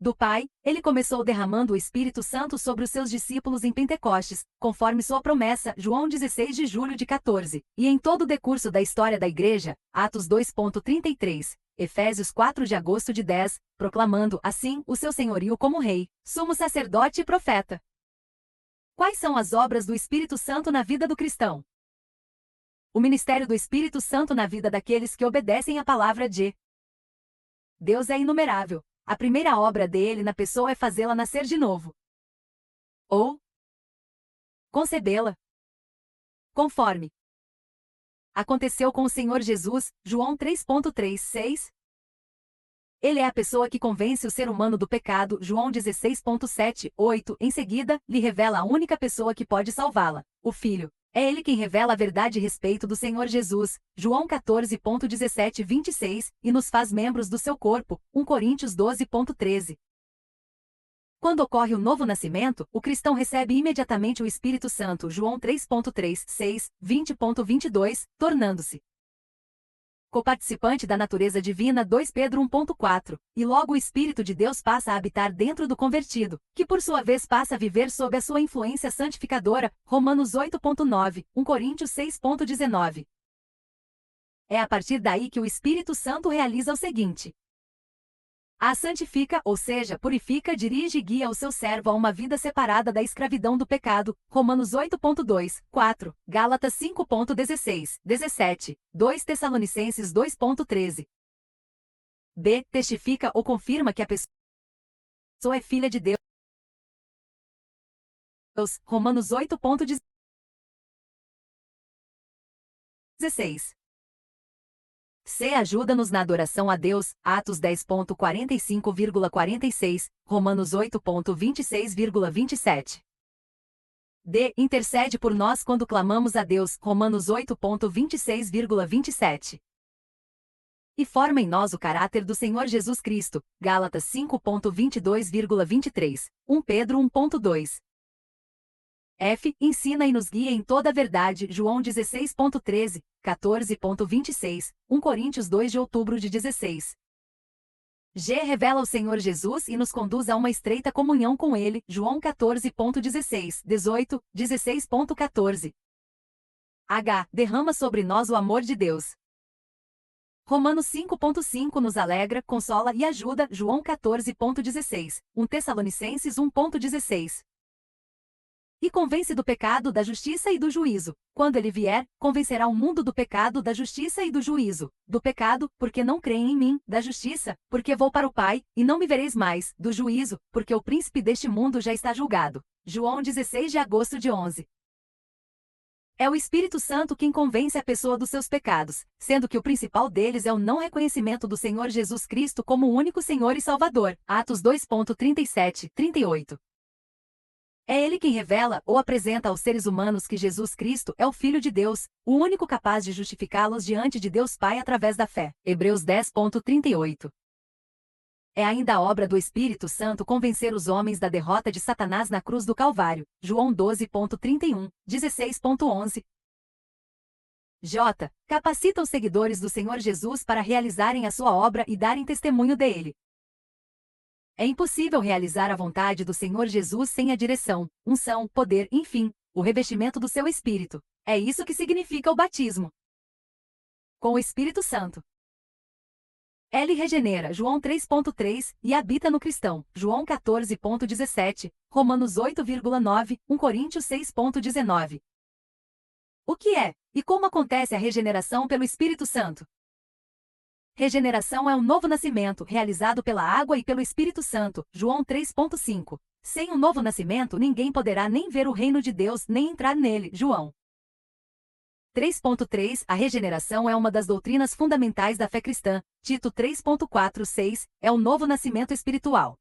S1: do Pai, ele começou derramando o Espírito Santo sobre os seus discípulos em Pentecostes, conforme sua promessa, João 16 de julho de 14, e em todo o decurso da história da Igreja, Atos 2,33, Efésios 4 de agosto de 10, proclamando, assim, o seu senhorio como rei, sumo sacerdote e profeta. Quais são as obras do Espírito Santo na vida do cristão? O ministério do Espírito Santo na vida daqueles que obedecem à palavra de Deus é inumerável. A primeira obra dele na pessoa é fazê-la nascer de novo. Ou concebê-la. Conforme aconteceu com o Senhor Jesus, João 3,36. Ele é a pessoa que convence o ser humano do pecado, João 16,7, 8. Em seguida, lhe revela a única pessoa que pode salvá-la, o Filho. É ele quem revela a verdade a respeito do Senhor Jesus, João 14,17, 26, e nos faz membros do seu corpo, 1 Coríntios 12,13. Quando ocorre o novo nascimento, o cristão recebe imediatamente o Espírito Santo, João 3,3, 6, 20,22, tornando-se coparticipante da natureza divina, 2 Pedro 1,4, e logo o Espírito de Deus passa a habitar dentro do convertido, que por sua vez passa a viver sob a sua influência santificadora, Romanos 8,9, 1 Coríntios 6,19. É a partir daí que o Espírito Santo realiza o seguinte: a santifica, ou seja, purifica, dirige e guia o seu servo a uma vida separada da escravidão do pecado, Romanos 8,2, 4, Gálatas 5,16, 17, 2 Tessalonicenses 2,13. B. Testifica ou confirma que a pessoa é filha de Deus, Romanos 8,16. C. Ajuda-nos na adoração a Deus, Atos 10,45,46, Romanos 8,26,27. D. Intercede por nós quando clamamos a Deus, Romanos 8,26,27. E forma em nós o caráter do Senhor Jesus Cristo, Gálatas 5,22,23, 1 Pedro 1,2. F. Ensina e nos guia em toda a verdade, João 16,13, 14,26, 1 Coríntios 2 de outubro de 16. G. Revela o Senhor Jesus e nos conduz a uma estreita comunhão com Ele, João 14,16, 18, 16,14. H. Derrama sobre nós o amor de Deus. Romanos 5,5 nos alegra, consola e ajuda, João 14,16, 1 Tessalonicenses 1,16. E convence do pecado, da justiça e do juízo. Quando ele vier, convencerá o mundo do pecado, da justiça e do juízo. Do pecado, porque não creem em mim, da justiça, porque vou para o Pai, e não me vereis mais, do juízo, porque o príncipe deste mundo já está julgado. João 16 de agosto de 11. É o Espírito Santo quem convence a pessoa dos seus pecados, sendo que o principal deles é o não reconhecimento do Senhor Jesus Cristo como o único Senhor e Salvador. Atos 2,37, 38. É ele quem revela ou apresenta aos seres humanos que Jesus Cristo é o Filho de Deus, o único capaz de justificá-los diante de Deus Pai através da fé. Hebreus 10,38. É ainda a obra do Espírito Santo convencer os homens da derrota de Satanás na cruz do Calvário. João 12,31, 16,11. J. Capacita os seguidores do Senhor Jesus para realizarem a sua obra e darem testemunho dele. É impossível realizar a vontade do Senhor Jesus sem a direção, unção, poder, enfim, o revestimento do seu Espírito. É isso que significa o batismo com o Espírito Santo. Ele regenera, João 3,3, e habita no cristão, João 14,17, Romanos 8,9, 1 Coríntios 6,19. O que é, e como acontece a regeneração pelo Espírito Santo? Regeneração é um novo nascimento, realizado pela água e pelo Espírito Santo, João 3,5. Sem um novo nascimento ninguém poderá nem ver o reino de Deus, nem entrar nele, João 3,3. A regeneração é uma das doutrinas fundamentais da fé cristã, Tito 3,4,6, é o novo nascimento espiritual.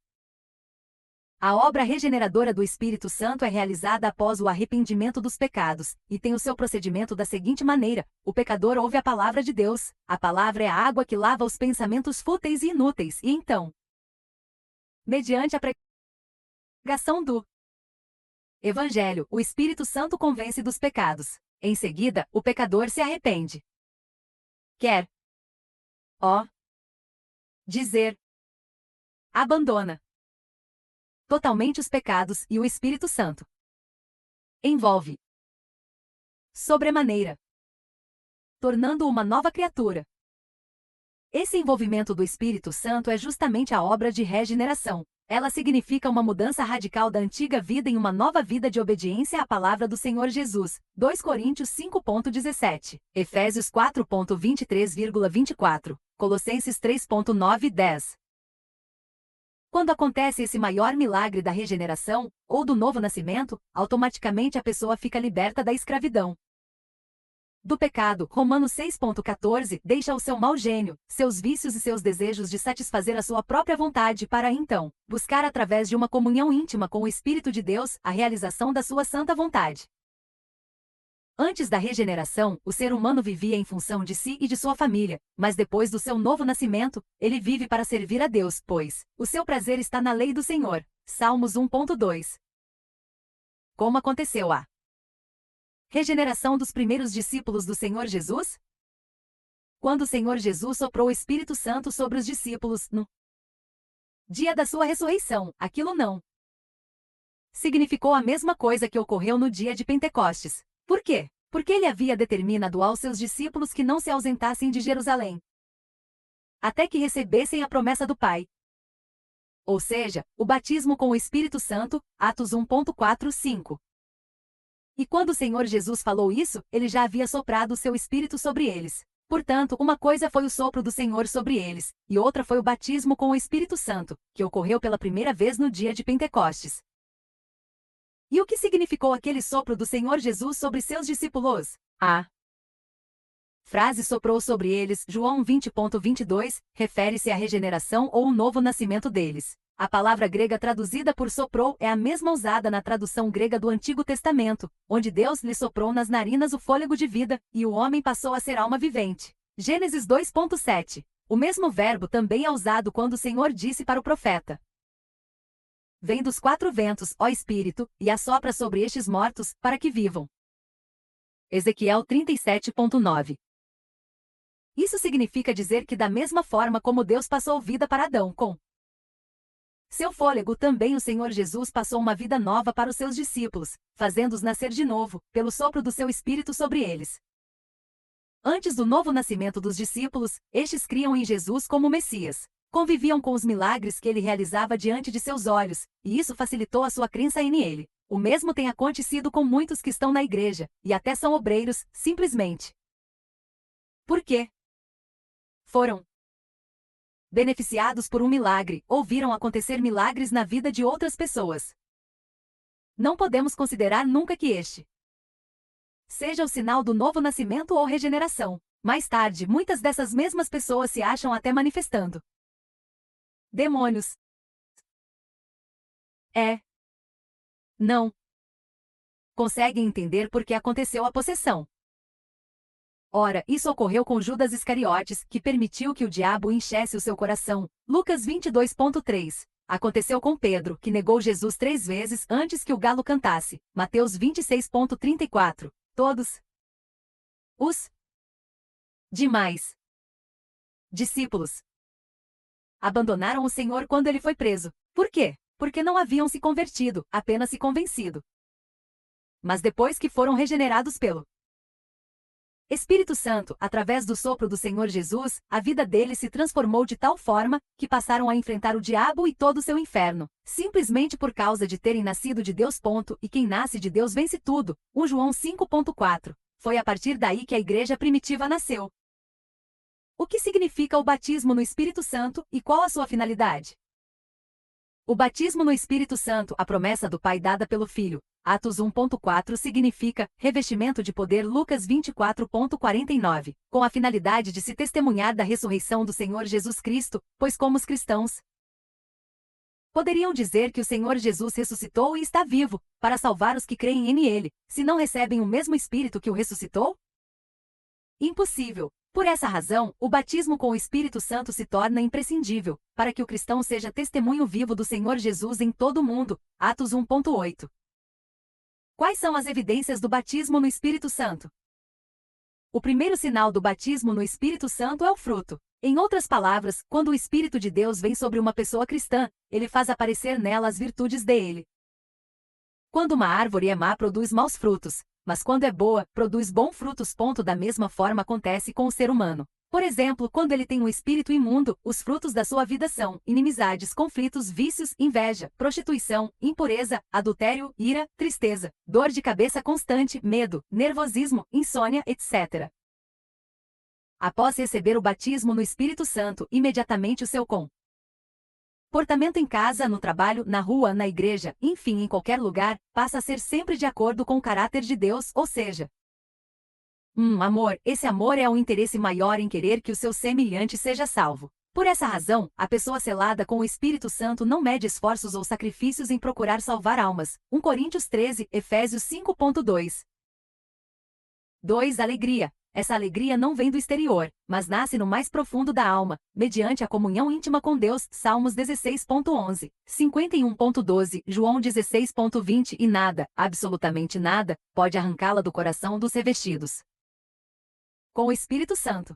S1: A obra regeneradora do Espírito Santo é realizada após o arrependimento dos pecados, e tem o seu procedimento da seguinte maneira: o pecador ouve a palavra de Deus, a palavra é a água que lava os pensamentos fúteis e inúteis, e então, mediante a pregação do Evangelho, o Espírito Santo convence dos pecados. Em seguida, o pecador se arrepende. Quer dizer, abandona totalmente os pecados, e o Espírito Santo envolve sobremaneira, tornando-o uma nova criatura. Esse envolvimento do Espírito Santo é justamente a obra de regeneração. Ela significa uma mudança radical da antiga vida em uma nova vida de obediência à palavra do Senhor Jesus. 2 Coríntios 5,17, Efésios 4,23,24, Colossenses 3,9 e 10. Quando acontece esse maior milagre da regeneração, ou do novo nascimento, automaticamente a pessoa fica liberta da escravidão do pecado. Romanos 6,14 deixa o seu mau gênio, seus vícios e seus desejos de satisfazer a sua própria vontade para então buscar através de uma comunhão íntima com o Espírito de Deus a realização da sua santa vontade. Antes da regeneração, o ser humano vivia em função de si e de sua família, mas depois do seu novo nascimento, ele vive para servir a Deus, pois o seu prazer está na lei do Senhor. Salmos 1,2. Como aconteceu a regeneração dos primeiros discípulos do Senhor Jesus? Quando o Senhor Jesus soprou o Espírito Santo sobre os discípulos no dia da sua ressurreição, aquilo não significou a mesma coisa que ocorreu no dia de Pentecostes. Por quê? Porque ele havia determinado aos seus discípulos que não se ausentassem de Jerusalém até que recebessem a promessa do Pai. Ou seja, o batismo com o Espírito Santo, Atos 1,4-5. E quando o Senhor Jesus falou isso, ele já havia soprado o seu Espírito sobre eles. Portanto, uma coisa foi o sopro do Senhor sobre eles, e outra foi o batismo com o Espírito Santo, que ocorreu pela primeira vez no dia de Pentecostes. E o que significou aquele sopro do Senhor Jesus sobre seus discípulos? A frase soprou sobre eles, João 20,22, refere-se à regeneração ou o novo nascimento deles. A palavra grega traduzida por soprou é a mesma usada na tradução grega do Antigo Testamento, onde Deus lhe soprou nas narinas o fôlego de vida, e o homem passou a ser alma vivente. Gênesis 2,7. O mesmo verbo também é usado quando o Senhor disse para o profeta: Vem dos quatro ventos, ó Espírito, e assopra sobre estes mortos, para que vivam. Ezequiel 37,9. Isso significa dizer que da mesma forma como Deus passou vida para Adão com seu fôlego, também o Senhor Jesus passou uma vida nova para os seus discípulos, fazendo-os nascer de novo, pelo sopro do seu Espírito sobre eles. Antes do novo nascimento dos discípulos, estes criam em Jesus como Messias. Conviviam com os milagres que ele realizava diante de seus olhos, e isso facilitou a sua crença nele. O mesmo tem acontecido com muitos que estão na igreja, e até são obreiros, simplesmente por quê? Foram beneficiados por um milagre, ou viram acontecer milagres na vida de outras pessoas. Não podemos considerar nunca que este seja o sinal do novo nascimento ou regeneração. Mais tarde, muitas dessas mesmas pessoas se acham até manifestando demônios. Não conseguem entender por que aconteceu a possessão. Ora, isso ocorreu com Judas Iscariotes, que permitiu que o diabo enchesse o seu coração. Lucas 22,3. Aconteceu com Pedro, que negou Jesus 3 vezes antes que o galo cantasse. Mateus 26,34. Todos os demais discípulos abandonaram o Senhor quando ele foi preso. Por quê? Porque não haviam se convertido, apenas se convencido. Mas depois que foram regenerados pelo Espírito Santo, através do sopro do Senhor Jesus, a vida deles se transformou de tal forma que passaram a enfrentar o diabo e todo o seu inferno, simplesmente por causa de terem nascido de Deus. E quem nasce de Deus vence tudo. 1 João 5,4. Foi a partir daí que a igreja primitiva nasceu. O que significa o batismo no Espírito Santo e qual a sua finalidade? O batismo no Espírito Santo, a promessa do Pai dada pelo Filho, Atos 1,4 significa revestimento de poder. Lucas 24,49, com a finalidade de se testemunhar da ressurreição do Senhor Jesus Cristo, pois como os cristãos poderiam dizer que o Senhor Jesus ressuscitou e está vivo, para salvar os que creem nele, se não recebem o mesmo Espírito que o ressuscitou? Impossível. Por essa razão, o batismo com o Espírito Santo se torna imprescindível, para que o cristão seja testemunho vivo do Senhor Jesus em todo o mundo. Atos 1,8. Quais são as evidências do batismo no Espírito Santo? O primeiro sinal do batismo no Espírito Santo é o fruto. Em outras palavras, quando o Espírito de Deus vem sobre uma pessoa cristã, ele faz aparecer nela as virtudes dele. Quando uma árvore é má, produz maus frutos, mas quando é boa, produz bons frutos. Da mesma forma acontece com o ser humano. Por exemplo, quando ele tem um espírito imundo, os frutos da sua vida são inimizades, conflitos, vícios, inveja, prostituição, impureza, adultério, ira, tristeza, dor de cabeça constante, medo, nervosismo, insônia, etc. Após receber o batismo no Espírito Santo, imediatamente o seu Portamento em casa, no trabalho, na rua, na igreja, enfim, em qualquer lugar, passa a ser sempre de acordo com o caráter de Deus, ou seja, amor. Esse amor é um interesse maior em querer que o seu semelhante seja salvo. Por essa razão, a pessoa selada com o Espírito Santo não mede esforços ou sacrifícios em procurar salvar almas. 1 Coríntios 13, Efésios 5.2. 2. Alegria. Essa alegria não vem do exterior, mas nasce no mais profundo da alma, mediante a comunhão íntima com Deus. Salmos 16.11, 51.12, João 16.20 e nada, absolutamente nada, pode arrancá-la do coração dos revestidos com o Espírito Santo.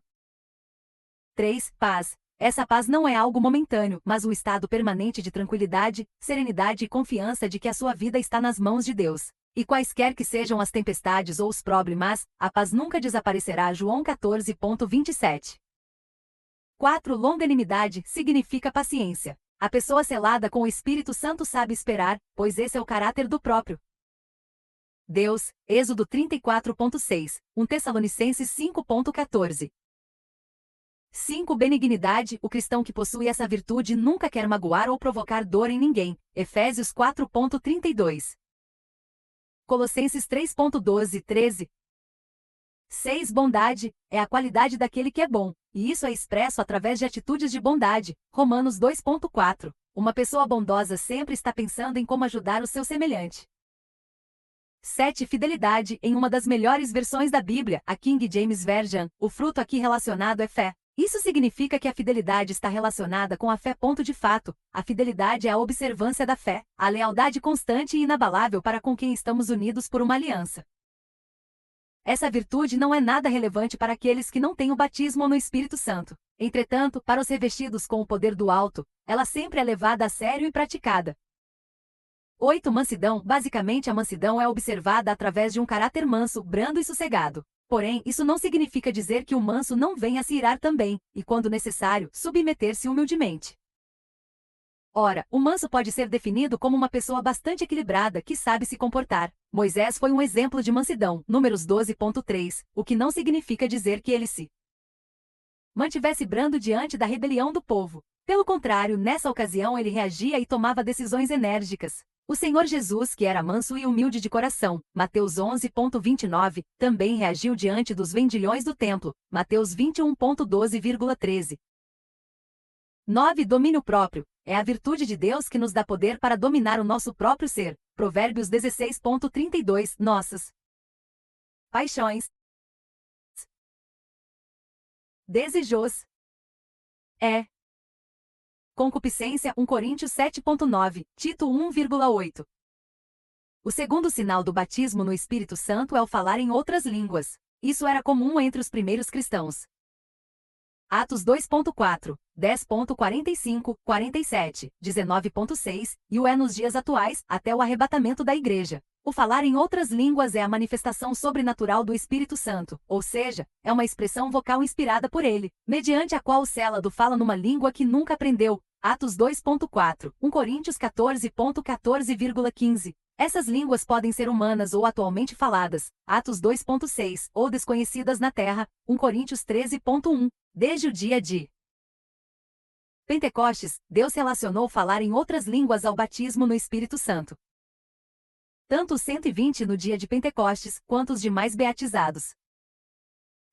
S1: 3. Paz. Essa paz não é algo momentâneo, mas um estado permanente de tranquilidade, serenidade e confiança de que a sua vida está nas mãos de Deus. E quaisquer que sejam as tempestades ou os problemas, a paz nunca desaparecerá. João 14.27. 4. Longanimidade significa paciência. A pessoa selada com o Espírito Santo sabe esperar, pois esse é o caráter do próprio Deus. Êxodo 34.6, 1 Tessalonicenses 5.14. 5. Benignidade. O cristão que possui essa virtude nunca quer magoar ou provocar dor em ninguém. Efésios 4.32. Colossenses 3.12 e 13. 6. Bondade. É a qualidade daquele que é bom, e isso é expresso através de atitudes de bondade. Romanos 2.4. Uma pessoa bondosa sempre está pensando em como ajudar o seu semelhante. 7. Fidelidade. Em uma das melhores versões da Bíblia, a King James Version, o fruto aqui relacionado é fé. Isso significa que a fidelidade está relacionada com a fé. De fato, a fidelidade é a observância da fé, a lealdade constante e inabalável para com quem estamos unidos por uma aliança. Essa virtude não é nada relevante para aqueles que não têm o batismo no Espírito Santo. Entretanto, para os revestidos com o poder do alto, ela sempre é levada a sério e praticada. 8. Mansidão. Basicamente, a mansidão é observada através de um caráter manso, brando e sossegado. Porém, isso não significa dizer que o manso não venha a se irar também, e quando necessário, submeter-se humildemente. Ora, o manso pode ser definido como uma pessoa bastante equilibrada que sabe se comportar. Moisés foi um exemplo de mansidão, Números 12.3, o que não significa dizer que ele se mantivesse brando diante da rebelião do povo. Pelo contrário, nessa ocasião ele reagia e tomava decisões enérgicas. O Senhor Jesus, que era manso e humilde de coração, Mateus 11.29, também reagiu diante dos vendilhões do templo, Mateus 21.12,13. 9. Domínio próprio. É a virtude de Deus que nos dá poder para dominar o nosso próprio ser, Provérbios 16.32, nossas paixões, desejos, concupiscência. 1 Coríntios 7.9, Tito 1,8. O segundo sinal do batismo no Espírito Santo é o falar em outras línguas. Isso era comum entre os primeiros cristãos. Atos 2.4, 10.45, 47, 19.6, e o é nos dias atuais, até o arrebatamento da igreja. O falar em outras línguas é a manifestação sobrenatural do Espírito Santo, ou seja, é uma expressão vocal inspirada por ele, mediante a qual o célado fala numa língua que nunca aprendeu. Atos 2.4, 1 Coríntios 14.14,15. Essas línguas podem ser humanas ou atualmente faladas, Atos 2.6, ou desconhecidas na terra, 1 Coríntios 13.1. Desde o dia de Pentecostes, Deus relacionou falar em outras línguas ao batismo no Espírito Santo. Tanto os 120 no dia de Pentecostes, quanto os demais beatizados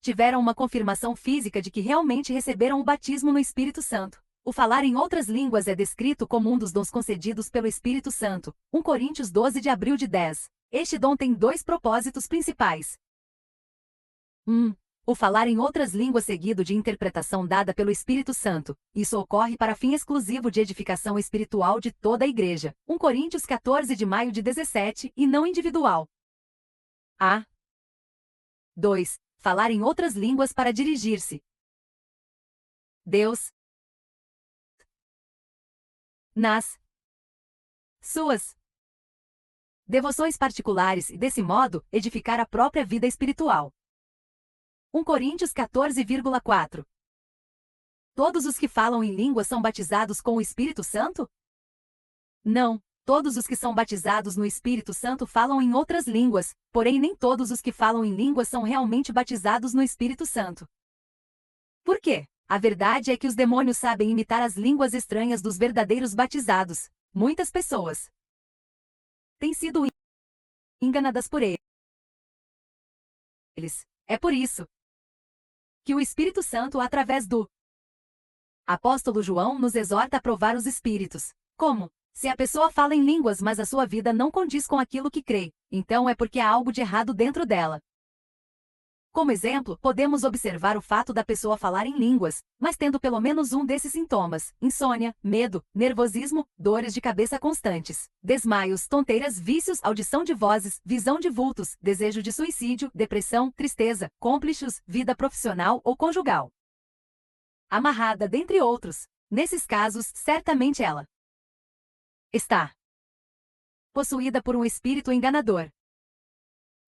S1: tiveram uma confirmação física de que realmente receberam o batismo no Espírito Santo. O falar em outras línguas é descrito como um dos dons concedidos pelo Espírito Santo, 1 Coríntios 12 de abril de 10. Este dom tem dois propósitos principais. 1. O falar em outras línguas seguido de interpretação dada pelo Espírito Santo. Isso ocorre para fim exclusivo de edificação espiritual de toda a igreja. 1 Coríntios 14 de maio de 17, e não individual. 2. Falar em outras línguas para dirigir-se Deus nas suas devoções particulares e, desse modo, edificar a própria vida espiritual. 1 Coríntios 14,4. Todos os que falam em línguas são batizados com o Espírito Santo? Não, todos os que são batizados no Espírito Santo falam em outras línguas, porém nem todos os que falam em línguas são realmente batizados no Espírito Santo. Por quê? A verdade é que os demônios sabem imitar as línguas estranhas dos verdadeiros batizados. Muitas pessoas têm sido enganadas por eles. É por isso que o Espírito Santo, através do apóstolo João, nos exorta a provar os espíritos. Como? Se a pessoa fala em línguas, mas a sua vida não condiz com aquilo que crê, então é porque há algo de errado dentro dela. Como exemplo, podemos observar o fato da pessoa falar em línguas, mas tendo pelo menos um desses sintomas: insônia, medo, nervosismo, dores de cabeça constantes, desmaios, tonteiras, vícios, audição de vozes, visão de vultos, desejo de suicídio, depressão, tristeza, cúmplices, vida profissional ou conjugal amarrada, dentre outros. Nesses casos, certamente ela está possuída por um espírito enganador.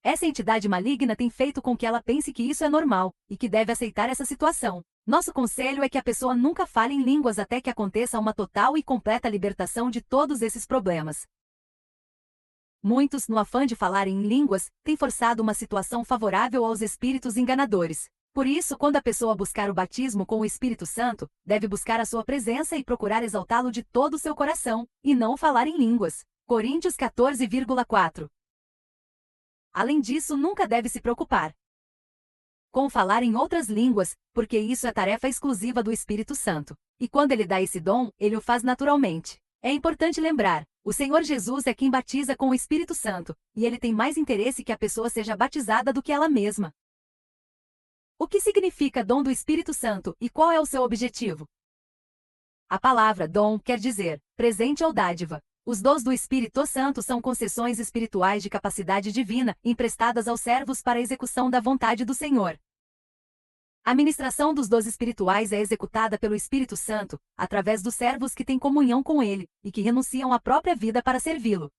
S1: Essa entidade maligna tem feito com que ela pense que isso é normal, e que deve aceitar essa situação. Nosso conselho é que a pessoa nunca fale em línguas até que aconteça uma total e completa libertação de todos esses problemas. Muitos, no afã de falar em línguas, têm forçado uma situação favorável aos espíritos enganadores. Por isso, quando a pessoa buscar o batismo com o Espírito Santo, deve buscar a sua presença e procurar exaltá-lo de todo o seu coração, e não falar em línguas. Coríntios 14,4. Além disso, nunca deve se preocupar com falar em outras línguas, porque isso é tarefa exclusiva do Espírito Santo. E quando ele dá esse dom, ele o faz naturalmente. É importante lembrar, o Senhor Jesus é quem batiza com o Espírito Santo, e ele tem mais interesse que a pessoa seja batizada do que ela mesma. O que significa dom do Espírito Santo e qual é o seu objetivo? A palavra dom quer dizer presente ou dádiva. Os dons do Espírito Santo são concessões espirituais de capacidade divina, emprestadas aos servos para a execução da vontade do Senhor. A ministração dos dons espirituais é executada pelo Espírito Santo, através dos servos que têm comunhão com ele, e que renunciam à própria vida para servi-lo.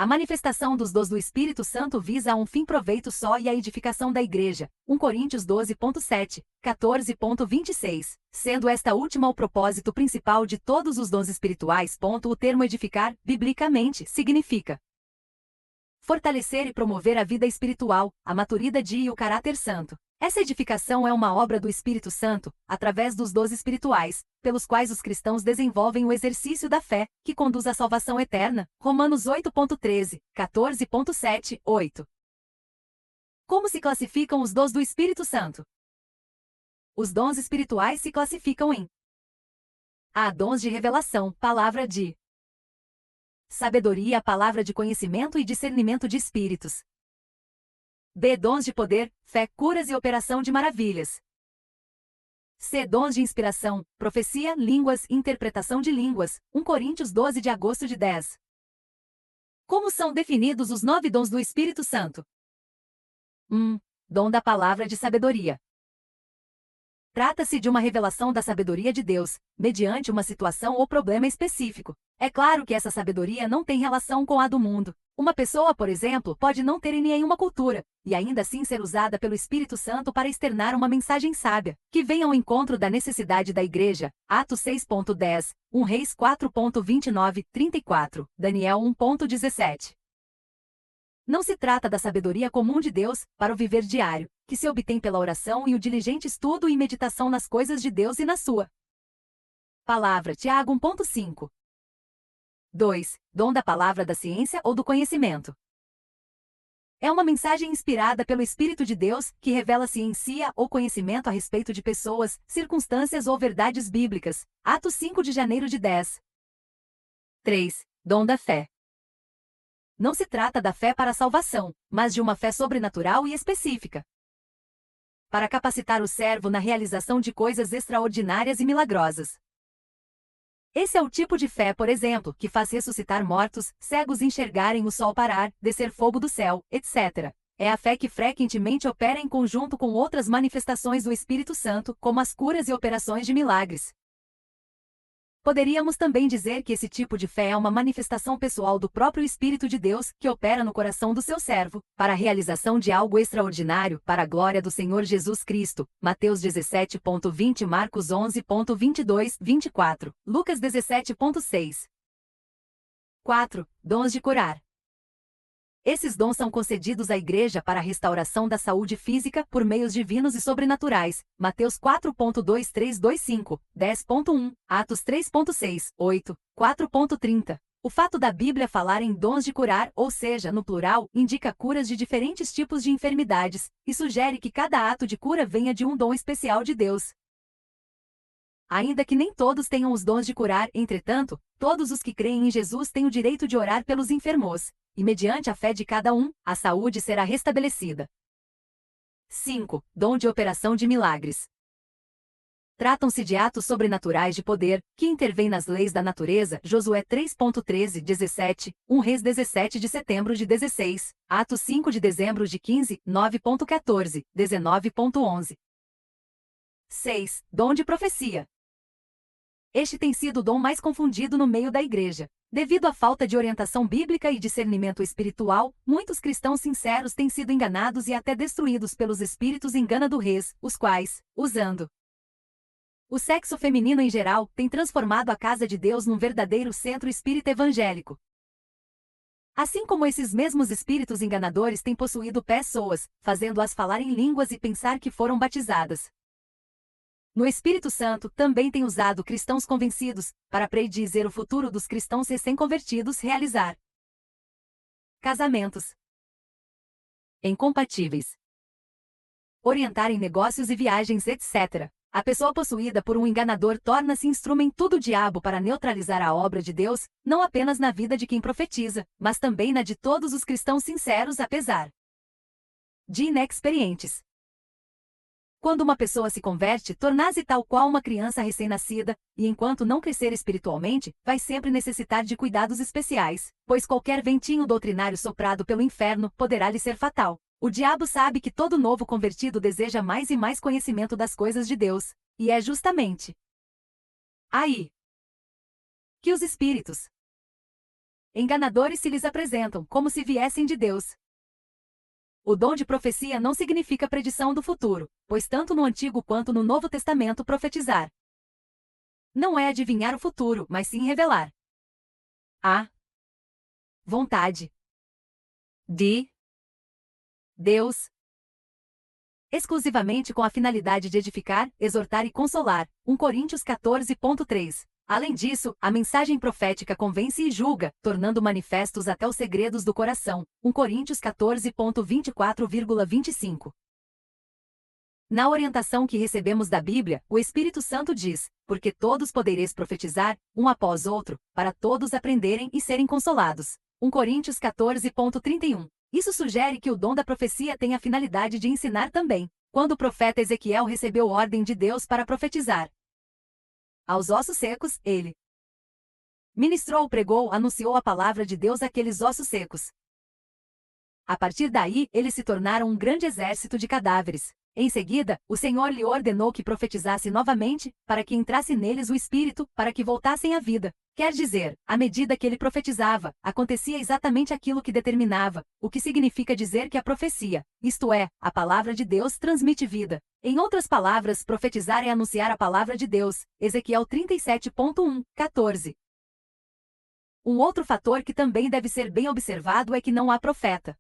S1: A manifestação dos dons do Espírito Santo visa a um fim proveito só e a edificação da Igreja, 1 Coríntios 12.7, 14.26, sendo esta última o propósito principal de todos os dons espirituais. O termo edificar, biblicamente, significa fortalecer e promover a vida espiritual, a maturidade e o caráter santo. Essa edificação é uma obra do Espírito Santo, através dos dons espirituais, pelos quais os cristãos desenvolvem o exercício da fé, que conduz à salvação eterna. Romanos 8.13, 14.7, 8. Como se classificam os dons do Espírito Santo? Os dons espirituais se classificam em A. Dons de revelação, palavra de sabedoria, palavra de conhecimento e discernimento de espíritos. B. Dons de poder, fé, curas e operação de maravilhas. C. Dons de inspiração, profecia, línguas, interpretação de línguas. 1 Coríntios 12 de agosto de 10. Como são definidos os 9 dons do Espírito Santo? 1. Dom da palavra de sabedoria. Trata-se de uma revelação da sabedoria de Deus, mediante uma situação ou problema específico. É claro que essa sabedoria não tem relação com a do mundo. Uma pessoa, por exemplo, pode não ter nenhuma cultura, e ainda assim ser usada pelo Espírito Santo para externar uma mensagem sábia, que venha ao encontro da necessidade da Igreja. Atos 6.10, 1 Reis 4.29, 34, Daniel 1.17. Não se trata da sabedoria comum de Deus, para o viver diário, que se obtém pela oração e o diligente estudo e meditação nas coisas de Deus e na sua palavra. Tiago 1.5. 2. Dom da palavra da ciência ou do conhecimento. É uma mensagem inspirada pelo Espírito de Deus, que revela ciência ou conhecimento a respeito de pessoas, circunstâncias ou verdades bíblicas. Atos 5 de janeiro de 10. 3. Dom da fé. Não se trata da fé para a salvação, mas de uma fé sobrenatural e específica, para capacitar o servo na realização de coisas extraordinárias e milagrosas. Esse é o tipo de fé, por exemplo, que faz ressuscitar mortos, cegos enxergarem o sol parar, descer fogo do céu, etc. É a fé que frequentemente opera em conjunto com outras manifestações do Espírito Santo, como as curas e operações de milagres. Poderíamos também dizer que esse tipo de fé é uma manifestação pessoal do próprio Espírito de Deus, que opera no coração do seu servo, para a realização de algo extraordinário, para a glória do Senhor Jesus Cristo. Mateus 17.20, Marcos 11.22, 24, Lucas 17.6. 4. Dons de curar. Esses dons são concedidos à Igreja para a restauração da saúde física por meios divinos e sobrenaturais. Mateus 4.2325, 10.1, Atos 3.6, 8, 4.30. O fato da Bíblia falar em dons de curar, ou seja, no plural, indica curas de diferentes tipos de enfermidades, e sugere que cada ato de cura venha de um dom especial de Deus. Ainda que nem todos tenham os dons de curar, entretanto, todos os que creem em Jesus têm o direito de orar pelos enfermos, e mediante a fé de cada um, a saúde será restabelecida. 5. Dom de operação de milagres. Tratam-se de atos sobrenaturais de poder, que intervêm nas leis da natureza. Josué 3.13, 17, 1 Reis 17 de setembro de 16, Atos 5 de dezembro de 15, 9.14, 19.11. 6. Dom de profecia. Este tem sido o dom mais confundido no meio da Igreja. Devido à falta de orientação bíblica e discernimento espiritual, muitos cristãos sinceros têm sido enganados e até destruídos pelos espíritos enganadores, os quais, usando o sexo feminino em geral, tem transformado a casa de Deus num verdadeiro centro espírita evangélico. Assim como esses mesmos espíritos enganadores têm possuído pessoas, fazendo-as falar em línguas e pensar que foram batizadas no Espírito Santo, também tem usado cristãos convencidos, para predizer o futuro dos cristãos recém-convertidos realizar casamentos incompatíveis, orientar em negócios e viagens, etc. A pessoa possuída por um enganador torna-se instrumento do diabo para neutralizar a obra de Deus, não apenas na vida de quem profetiza, mas também na de todos os cristãos sinceros, apesar de inexperientes. Quando uma pessoa se converte, torna-se tal qual uma criança recém-nascida, e enquanto não crescer espiritualmente, vai sempre necessitar de cuidados especiais, pois qualquer ventinho doutrinário soprado pelo inferno poderá lhe ser fatal. O diabo sabe que todo novo convertido deseja mais e mais conhecimento das coisas de Deus, e é justamente aí que os espíritos enganadores se lhes apresentam, como se viessem de Deus. O dom de profecia não significa predição do futuro, pois tanto no Antigo quanto no Novo Testamento profetizar não é adivinhar o futuro, mas sim revelar a vontade de Deus, exclusivamente com a finalidade de edificar, exortar e consolar. 1 Coríntios 14.3. Além disso, a mensagem profética convence e julga, tornando manifestos até os segredos do coração. 1 Coríntios 14.24,25. Na orientação que recebemos da Bíblia, o Espírito Santo diz: porque todos podereis profetizar, um após outro, para todos aprenderem e serem consolados. 1 Coríntios 14.31. Isso sugere que o dom da profecia tem a finalidade de ensinar também. Quando o profeta Ezequiel recebeu ordem de Deus para profetizar aos ossos secos, ele ministrou, pregou, anunciou a palavra de Deus àqueles ossos secos. A partir daí, eles se tornaram um grande exército de cadáveres. Em seguida, o Senhor lhe ordenou que profetizasse novamente, para que entrasse neles o Espírito, para que voltassem à vida. Quer dizer, à medida que ele profetizava, acontecia exatamente aquilo que determinava, o que significa dizer que a profecia, isto é, a palavra de Deus, transmite vida. Em outras palavras, profetizar é anunciar a palavra de Deus. Ezequiel 37.1, 14. Um outro fator que também deve ser bem observado é que não há profeta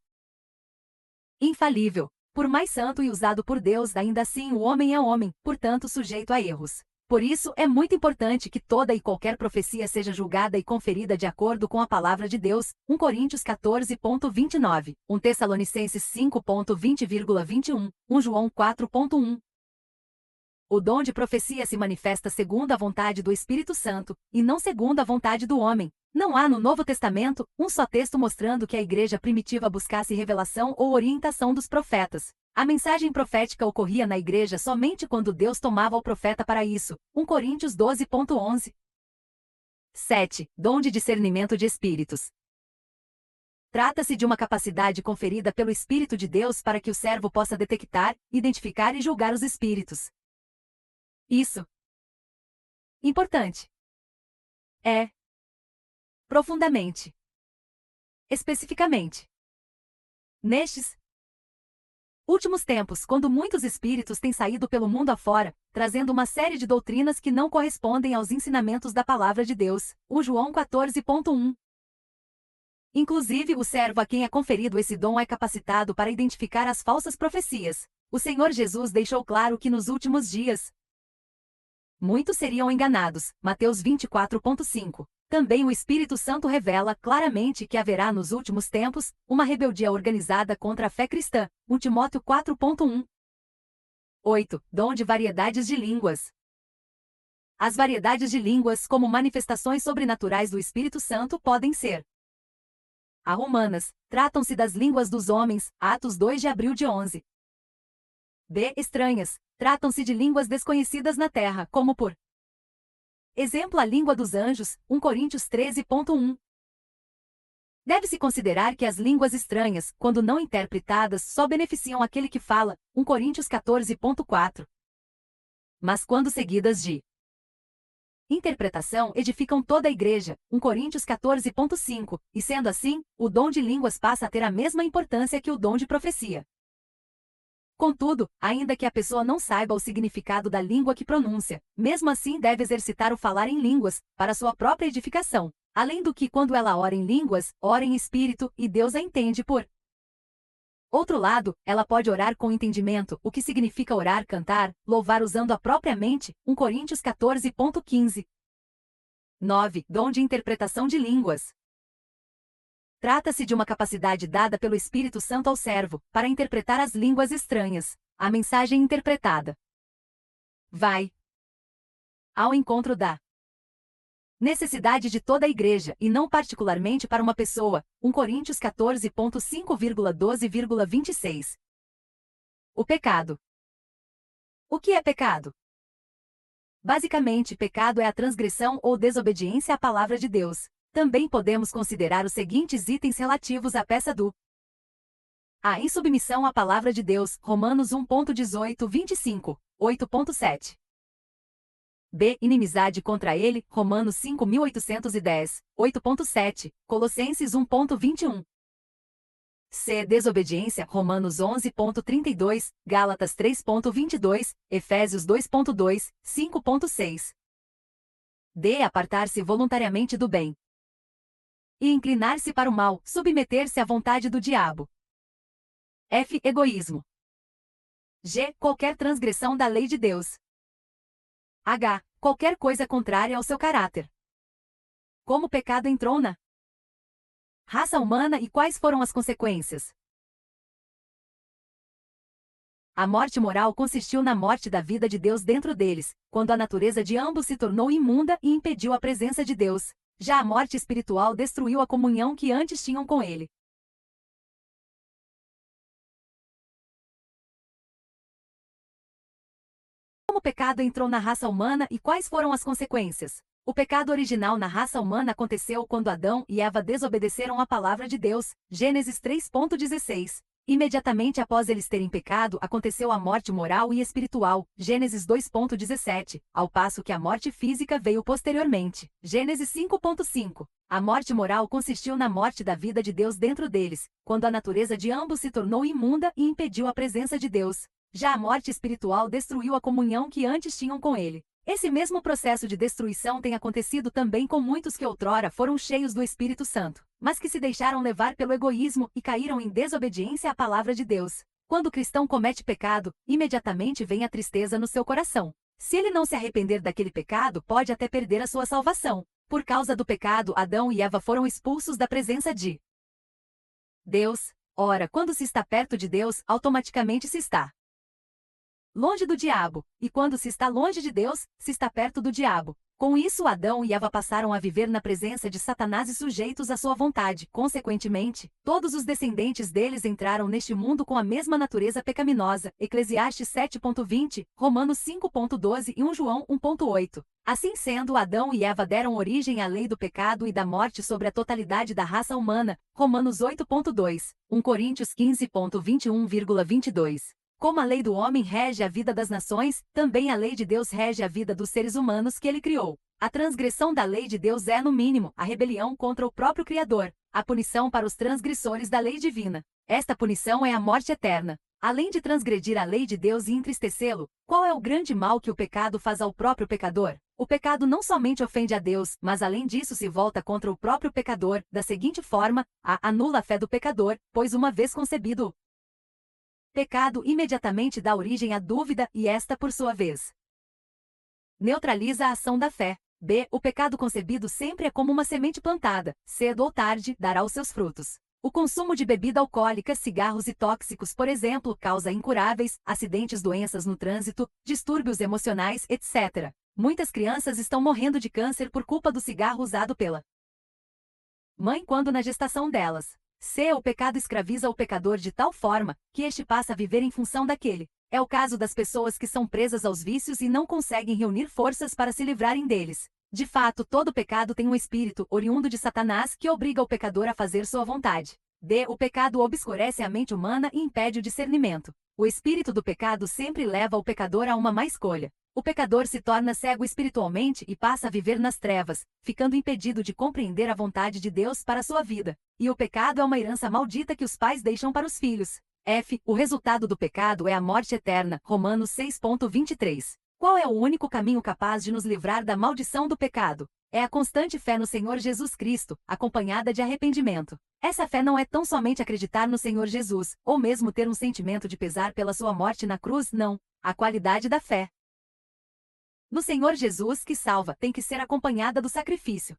S1: infalível. Por mais santo e usado por Deus, ainda assim o homem é homem, portanto sujeito a erros. Por isso, é muito importante que toda e qualquer profecia seja julgada e conferida de acordo com a palavra de Deus. 1 Coríntios 14.29, 1 Tessalonicenses 5.20,21, 1 João 4.1. O dom de profecia se manifesta segundo a vontade do Espírito Santo, e não segundo a vontade do homem. Não há no Novo Testamento um só texto mostrando que a igreja primitiva buscasse revelação ou orientação dos profetas. A mensagem profética ocorria na igreja somente quando Deus tomava o profeta para isso. 1 Coríntios 12.11. 7. Dom de discernimento de espíritos. Trata-se de uma capacidade conferida pelo Espírito de Deus para que o servo possa detectar, identificar e julgar os espíritos. Isso. Importante. É. Profundamente. Especificamente. Nestes últimos tempos, quando muitos espíritos têm saído pelo mundo afora, trazendo uma série de doutrinas que não correspondem aos ensinamentos da palavra de Deus. 1 João 14.1. Inclusive, o servo a quem é conferido esse dom é capacitado para identificar as falsas profecias. O Senhor Jesus deixou claro que nos últimos dias muitos seriam enganados. Mateus 24,5. Também o Espírito Santo revela claramente que haverá nos últimos tempos uma rebeldia organizada contra a fé cristã. 1 Timóteo 4,1. 8. Dom de variedades de línguas. As variedades de línguas, como manifestações sobrenaturais do Espírito Santo, podem ser a romanas, tratam-se das línguas dos homens, Atos 2 de abril de 11. B. Estranhas, tratam-se de línguas desconhecidas na terra, como por exemplo a língua dos anjos, 1 Coríntios 13,1. Deve-se considerar que as línguas estranhas, quando não interpretadas, só beneficiam aquele que fala, 1 Coríntios 14,4. Mas quando seguidas de interpretação, edificam toda a igreja, 1 Coríntios 14,5, e sendo assim, o dom de línguas passa a ter a mesma importância que o dom de profecia. Contudo, ainda que a pessoa não saiba o significado da língua que pronuncia, mesmo assim deve exercitar o falar em línguas, para sua própria edificação. Além do que, quando ela ora em línguas, ora em espírito, e Deus a entende por outro lado, ela pode orar com entendimento, o que significa orar, cantar, louvar usando a própria mente, 1 Coríntios 14,15. 9. Dom de interpretação de línguas. Trata-se de uma capacidade dada pelo Espírito Santo ao servo, para interpretar as línguas estranhas. A mensagem interpretada vai ao encontro da necessidade de toda a igreja, e não particularmente para uma pessoa. 1 Coríntios 14,5,12,26. O pecado. O que é pecado? Basicamente, pecado é a transgressão ou desobediência à palavra de Deus. Também podemos considerar os seguintes itens relativos à peça do A. Insubmissão à palavra de Deus, Romanos 1,18-25, 8,7. B. Inimizade contra ele, Romanos 5.810, 8,7, Colossenses 1,21. C. Desobediência, Romanos 11,32, Gálatas 3,22, Efésios 2,2, 5,6. D. Apartar-se voluntariamente do bem e inclinar-se para o mal, submeter-se à vontade do diabo. F. Egoísmo. G. Qualquer transgressão da lei de Deus. H. Qualquer coisa contrária ao seu caráter. Como o pecado entrou na raça humana e quais foram as consequências? A morte moral consistiu na morte da vida de Deus dentro deles, quando a natureza de ambos se tornou imunda e impediu a presença de Deus. Já a morte espiritual destruiu a comunhão que antes tinham com ele. Como o pecado entrou na raça humana e quais foram as consequências? O pecado original na raça humana aconteceu quando Adão e Eva desobedeceram à palavra de Deus, Gênesis 3,16. Imediatamente após eles terem pecado, aconteceu a morte moral e espiritual, Gênesis 2,17, ao passo que a morte física veio posteriormente, Gênesis 5,5. A morte moral consistiu na morte da vida de Deus dentro deles, quando a natureza de ambos se tornou imunda e impediu a presença de Deus. Já a morte espiritual destruiu a comunhão que antes tinham com ele. Esse mesmo processo de destruição tem acontecido também com muitos que outrora foram cheios do Espírito Santo, mas que se deixaram levar pelo egoísmo e caíram em desobediência à palavra de Deus. Quando o cristão comete pecado, imediatamente vem a tristeza no seu coração. Se ele não se arrepender daquele pecado, pode até perder a sua salvação. Por causa do pecado, Adão e Eva foram expulsos da presença de Deus. Ora, quando se está perto de Deus, automaticamente se está longe do diabo, e quando se está longe de Deus, se está perto do diabo. Com isso, Adão e Eva passaram a viver na presença de Satanás e sujeitos à sua vontade. Consequentemente, todos os descendentes deles entraram neste mundo com a mesma natureza pecaminosa. Eclesiastes 7,20, Romanos 5,12 e 1 João 1,8. Assim sendo, Adão e Eva deram origem à lei do pecado e da morte sobre a totalidade da raça humana. Romanos 8,2, 1 Coríntios 15,21,22. Como a lei do homem rege a vida das nações, também a lei de Deus rege a vida dos seres humanos que ele criou. A transgressão da lei de Deus é, no mínimo, a rebelião contra o próprio Criador, a punição para os transgressores da lei divina. Esta punição é a morte eterna. Além de transgredir a lei de Deus e entristecê-lo, qual é o grande mal que o pecado faz ao próprio pecador? O pecado não somente ofende a Deus, mas além disso se volta contra o próprio pecador, da seguinte forma: anula a fé do pecador, pois uma vez concebido o pecado imediatamente dá origem à dúvida e esta, por sua vez, neutraliza a ação da fé. B. O pecado concebido sempre é como uma semente plantada, cedo ou tarde, dará os seus frutos. O consumo de bebida alcoólica, cigarros e tóxicos, por exemplo, causa incuráveis acidentes, doenças no trânsito, distúrbios emocionais, etc. Muitas crianças estão morrendo de câncer por culpa do cigarro usado pela mãe quando na gestação delas. C. O pecado escraviza o pecador de tal forma que este passa a viver em função daquele. É o caso das pessoas que são presas aos vícios e não conseguem reunir forças para se livrarem deles. De fato, todo pecado tem um espírito, oriundo de Satanás, que obriga o pecador a fazer sua vontade. D. O pecado obscurece a mente humana e impede o discernimento. O espírito do pecado sempre leva o pecador a uma má escolha. O pecador se torna cego espiritualmente e passa a viver nas trevas, ficando impedido de compreender a vontade de Deus para sua vida. E o pecado é uma herança maldita que os pais deixam para os filhos. F. O resultado do pecado é a morte eterna. Romanos 6:23. Qual é o único caminho capaz de nos livrar da maldição do pecado? É a constante fé no Senhor Jesus Cristo, acompanhada de arrependimento. Essa fé não é tão somente acreditar no Senhor Jesus, ou mesmo ter um sentimento de pesar pela sua morte na cruz, não. A qualidade da fé no Senhor Jesus que salva tem que ser acompanhada do sacrifício,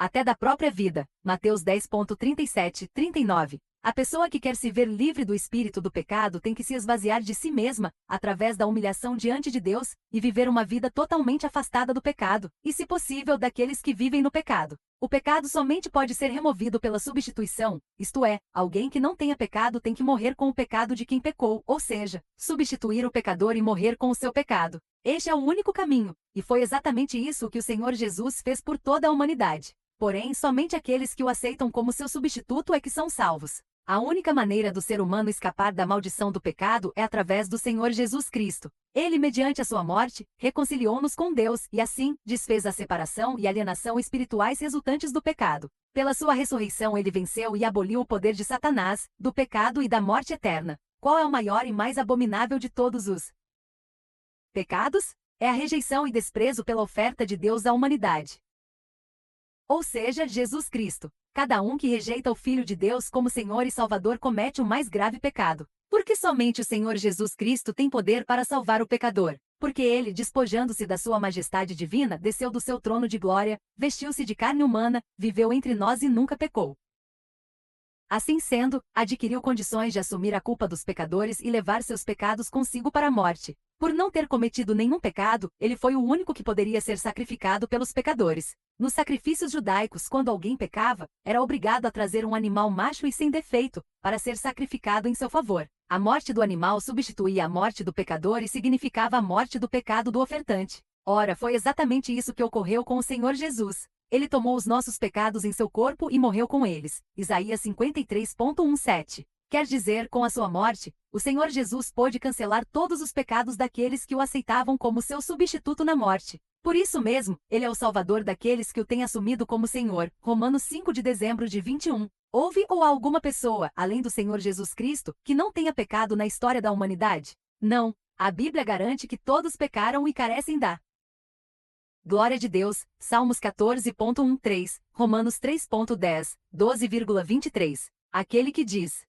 S1: até da própria vida. Mateus 10:37-39. A pessoa que quer se ver livre do espírito do pecado tem que se esvaziar de si mesma, através da humilhação diante de Deus, e viver uma vida totalmente afastada do pecado, e se possível daqueles que vivem no pecado. O pecado somente pode ser removido pela substituição, isto é, alguém que não tenha pecado tem que morrer com o pecado de quem pecou, ou seja, substituir o pecador e morrer com o seu pecado. Este é o único caminho, e foi exatamente isso que o Senhor Jesus fez por toda a humanidade. Porém, somente aqueles que o aceitam como seu substituto é que são salvos. A única maneira do ser humano escapar da maldição do pecado é através do Senhor Jesus Cristo. Ele, mediante a sua morte, reconciliou-nos com Deus e, assim, desfez a separação e alienação espirituais resultantes do pecado. Pela sua ressurreição ele venceu e aboliu o poder de Satanás, do pecado e da morte eterna. Qual é o maior e mais abominável de todos os pecados? É a rejeição e desprezo pela oferta de Deus à humanidade, ou seja, Jesus Cristo. Cada um que rejeita o Filho de Deus como Senhor e Salvador comete o mais grave pecado. Porque somente o Senhor Jesus Cristo tem poder para salvar o pecador. Porque ele, despojando-se da sua majestade divina, desceu do seu trono de glória, vestiu-se de carne humana, viveu entre nós e nunca pecou. Assim sendo, adquiriu condições de assumir a culpa dos pecadores e levar seus pecados consigo para a morte. Por não ter cometido nenhum pecado, ele foi o único que poderia ser sacrificado pelos pecadores. Nos sacrifícios judaicos, quando alguém pecava, era obrigado a trazer um animal macho e sem defeito, para ser sacrificado em seu favor. A morte do animal substituía a morte do pecador e significava a morte do pecado do ofertante. Ora, foi exatamente isso que ocorreu com o Senhor Jesus. Ele tomou os nossos pecados em seu corpo e morreu com eles. Isaías 53:17. Quer dizer, com a sua morte, o Senhor Jesus pôde cancelar todos os pecados daqueles que o aceitavam como seu substituto na morte. Por isso mesmo, ele é o Salvador daqueles que o têm assumido como Senhor. Romanos 5 de dezembro de 21. Houve ou há alguma pessoa, além do Senhor Jesus Cristo, que não tenha pecado na história da humanidade? Não. A Bíblia garante que todos pecaram e carecem da glória de Deus. Salmos 14:13, Romanos 3:10, 12,23. Aquele que diz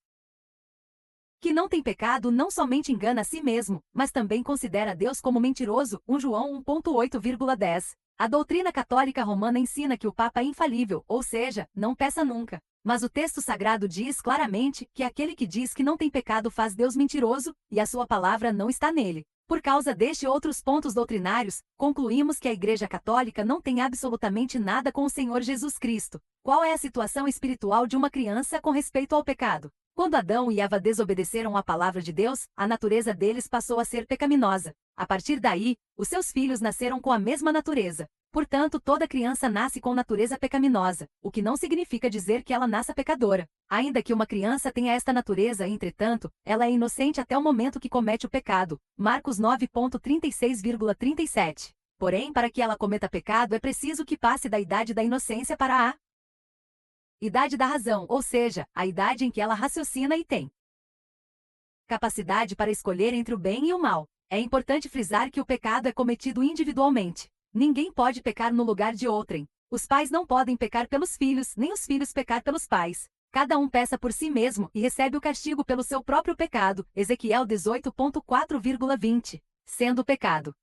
S1: que não tem pecado não somente engana a si mesmo, mas também considera Deus como mentiroso. 1 João 1:8,10. A doutrina católica romana ensina que o Papa é infalível, ou seja, não peca nunca. Mas o texto sagrado diz claramente que aquele que diz que não tem pecado faz Deus mentiroso, e a sua palavra não está nele. Por causa deste e outros pontos doutrinários, concluímos que a Igreja Católica não tem absolutamente nada com o Senhor Jesus Cristo. Qual é a situação espiritual de uma criança com respeito ao pecado? Quando Adão e Eva desobedeceram à palavra de Deus, a natureza deles passou a ser pecaminosa. A partir daí, os seus filhos nasceram com a mesma natureza. Portanto, toda criança nasce com natureza pecaminosa, o que não significa dizer que ela nasça pecadora. Ainda que uma criança tenha esta natureza, entretanto, ela é inocente até o momento que comete o pecado. Marcos 9:36,37. Porém, para que ela cometa pecado é preciso que passe da idade da inocência para a idade da razão, ou seja, a idade em que ela raciocina e tem capacidade para escolher entre o bem e o mal. É importante frisar que o pecado é cometido individualmente. Ninguém pode pecar no lugar de outrem. Os pais não podem pecar pelos filhos, nem os filhos pecar pelos pais. Cada um peça por si mesmo e recebe o castigo pelo seu próprio pecado. Ezequiel 18.4,20. Sendo o pecado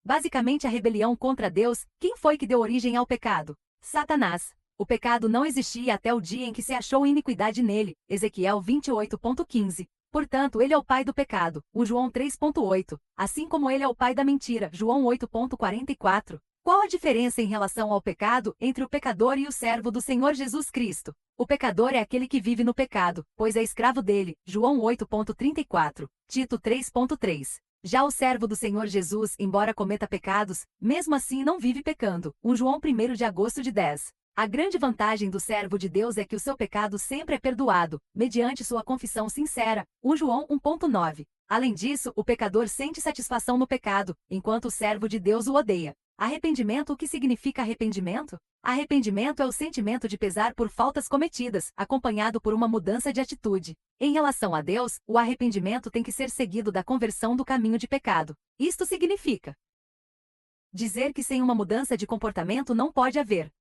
S1: basicamente a rebelião contra Deus, quem foi que deu origem ao pecado? Satanás. O pecado não existia até o dia em que se achou iniquidade nele. Ezequiel 28.15. Portanto, ele é o pai do pecado. O João 3.8. Assim como ele é o pai da mentira. João 8.44. Qual a diferença em relação ao pecado entre o pecador e o servo do Senhor Jesus Cristo? O pecador é aquele que vive no pecado, pois é escravo dele. João 8.34. Tito 3.3. Já o servo do Senhor Jesus, embora cometa pecados, mesmo assim não vive pecando. João 1 de agosto de 10. A grande vantagem do servo de Deus é que o seu pecado sempre é perdoado, mediante sua confissão sincera. João 1.9. Além disso, o pecador sente satisfação no pecado, enquanto o servo de Deus o odeia. Arrependimento. O que significa arrependimento? Arrependimento é o sentimento de pesar por faltas cometidas, acompanhado por uma mudança de atitude. Em relação a Deus, o arrependimento tem que ser seguido da conversão do caminho de pecado. Isto significa dizer que sem uma mudança de comportamento não pode haver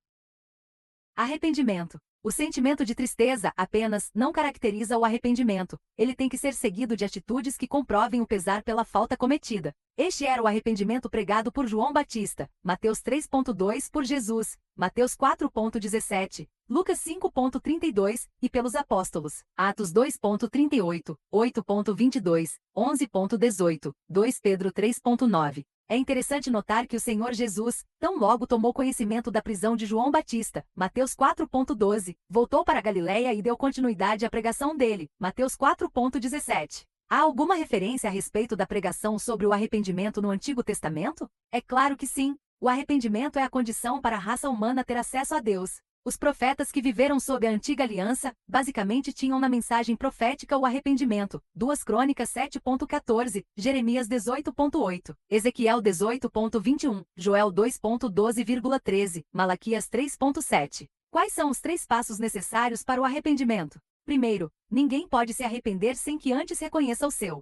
S1: arrependimento. O sentimento de tristeza apenas não caracteriza o arrependimento. Ele tem que ser seguido de atitudes que comprovem o pesar pela falta cometida. Este era o arrependimento pregado por João Batista, Mateus 3.2 por Jesus, Mateus 4.17, Lucas 5.32 e pelos apóstolos, Atos 2.38, 8.22, 11.18, 2 Pedro 3.9. É interessante notar que o Senhor Jesus, tão logo tomou conhecimento da prisão de João Batista, Mateus 4.12, voltou para Galiléia e deu continuidade à pregação dele, Mateus 4.17. Há alguma referência a respeito da pregação sobre o arrependimento no Antigo Testamento? É claro que sim. O arrependimento é a condição para a raça humana ter acesso a Deus. Os profetas que viveram sob a antiga aliança, basicamente tinham na mensagem profética o arrependimento. 2 Crônicas 7.14, Jeremias 18.8, Ezequiel 18.21, Joel 2.12,13, Malaquias 3.7. Quais são os 3 passos necessários para o arrependimento? Primeiro, ninguém pode se arrepender sem que antes reconheça o seu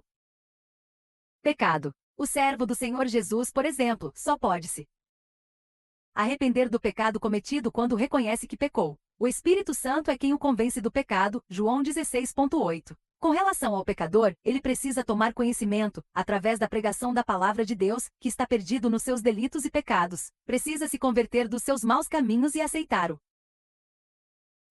S1: pecado. O servo do Senhor Jesus, por exemplo, só pode se arrepender do pecado cometido quando reconhece que pecou. O Espírito Santo é quem o convence do pecado, João 16.8. Com relação ao pecador, ele precisa tomar conhecimento, através da pregação da palavra de Deus, que está perdido nos seus delitos e pecados. Precisa se converter dos seus maus caminhos e aceitar o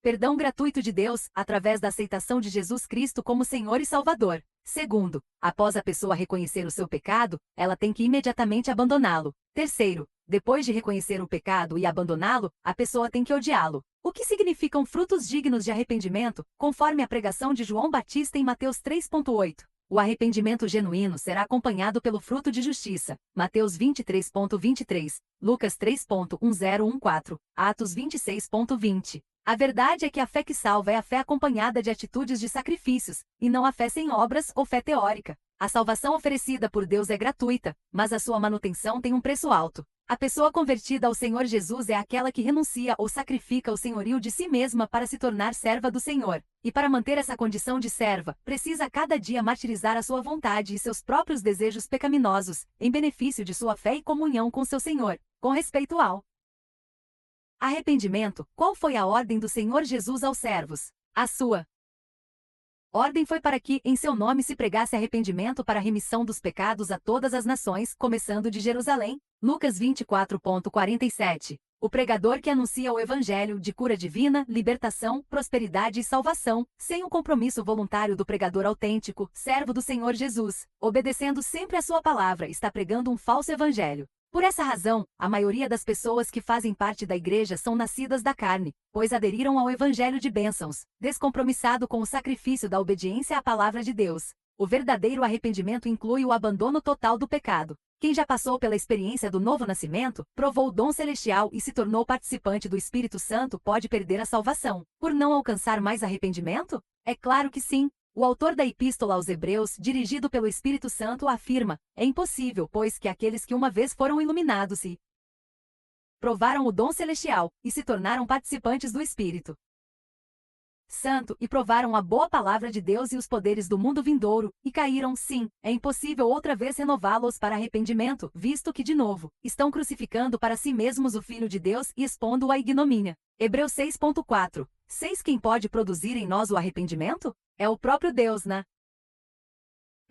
S1: perdão gratuito de Deus, através da aceitação de Jesus Cristo como Senhor e Salvador. Segundo, após a pessoa reconhecer o seu pecado, ela tem que imediatamente abandoná-lo. Terceiro, depois de reconhecer o pecado e abandoná-lo, a pessoa tem que odiá-lo. O que significam frutos dignos de arrependimento, conforme a pregação de João Batista em Mateus 3.8? O arrependimento genuíno será acompanhado pelo fruto de justiça. Mateus 23.23, Lucas 3.1014, Atos 26.20. A verdade é que a fé que salva é a fé acompanhada de atitudes de sacrifícios, e não a fé sem obras ou fé teórica. A salvação oferecida por Deus é gratuita, mas a sua manutenção tem um preço alto. A pessoa convertida ao Senhor Jesus é aquela que renuncia ou sacrifica o senhorio de si mesma para se tornar serva do Senhor. E para manter essa condição de serva, precisa a cada dia martirizar a sua vontade e seus próprios desejos pecaminosos, em benefício de sua fé e comunhão com seu Senhor. Com respeito ao arrependimento, qual foi a ordem do Senhor Jesus aos servos? A sua ordem foi para que, em seu nome, se pregasse arrependimento para a remissão dos pecados a todas as nações, começando de Jerusalém. Lucas 24.47. O pregador que anuncia o evangelho de cura divina, libertação, prosperidade e salvação, sem o compromisso voluntário do pregador autêntico, servo do Senhor Jesus, obedecendo sempre a sua palavra, está pregando um falso evangelho. Por essa razão, a maioria das pessoas que fazem parte da igreja são nascidas da carne, pois aderiram ao evangelho de bênçãos, descompromissado com o sacrifício da obediência à palavra de Deus. O verdadeiro arrependimento inclui o abandono total do pecado. Quem já passou pela experiência do novo nascimento, provou o dom celestial e se tornou participante do Espírito Santo pode perder a salvação, por não alcançar mais arrependimento? É claro que sim. O autor da Epístola aos Hebreus, dirigido pelo Espírito Santo, afirma: é impossível, pois que aqueles que uma vez foram iluminados e provaram o dom celestial, e se tornaram participantes do Espírito Santo e provaram a boa palavra de Deus e os poderes do mundo vindouro, e caíram, sim, é impossível outra vez renová-los para arrependimento, visto que de novo, estão crucificando para si mesmos o Filho de Deus e expondo-o à ignomínia. Hebreus 6.4. 6 Quem pode produzir em nós o arrependimento? É o próprio Deus, né?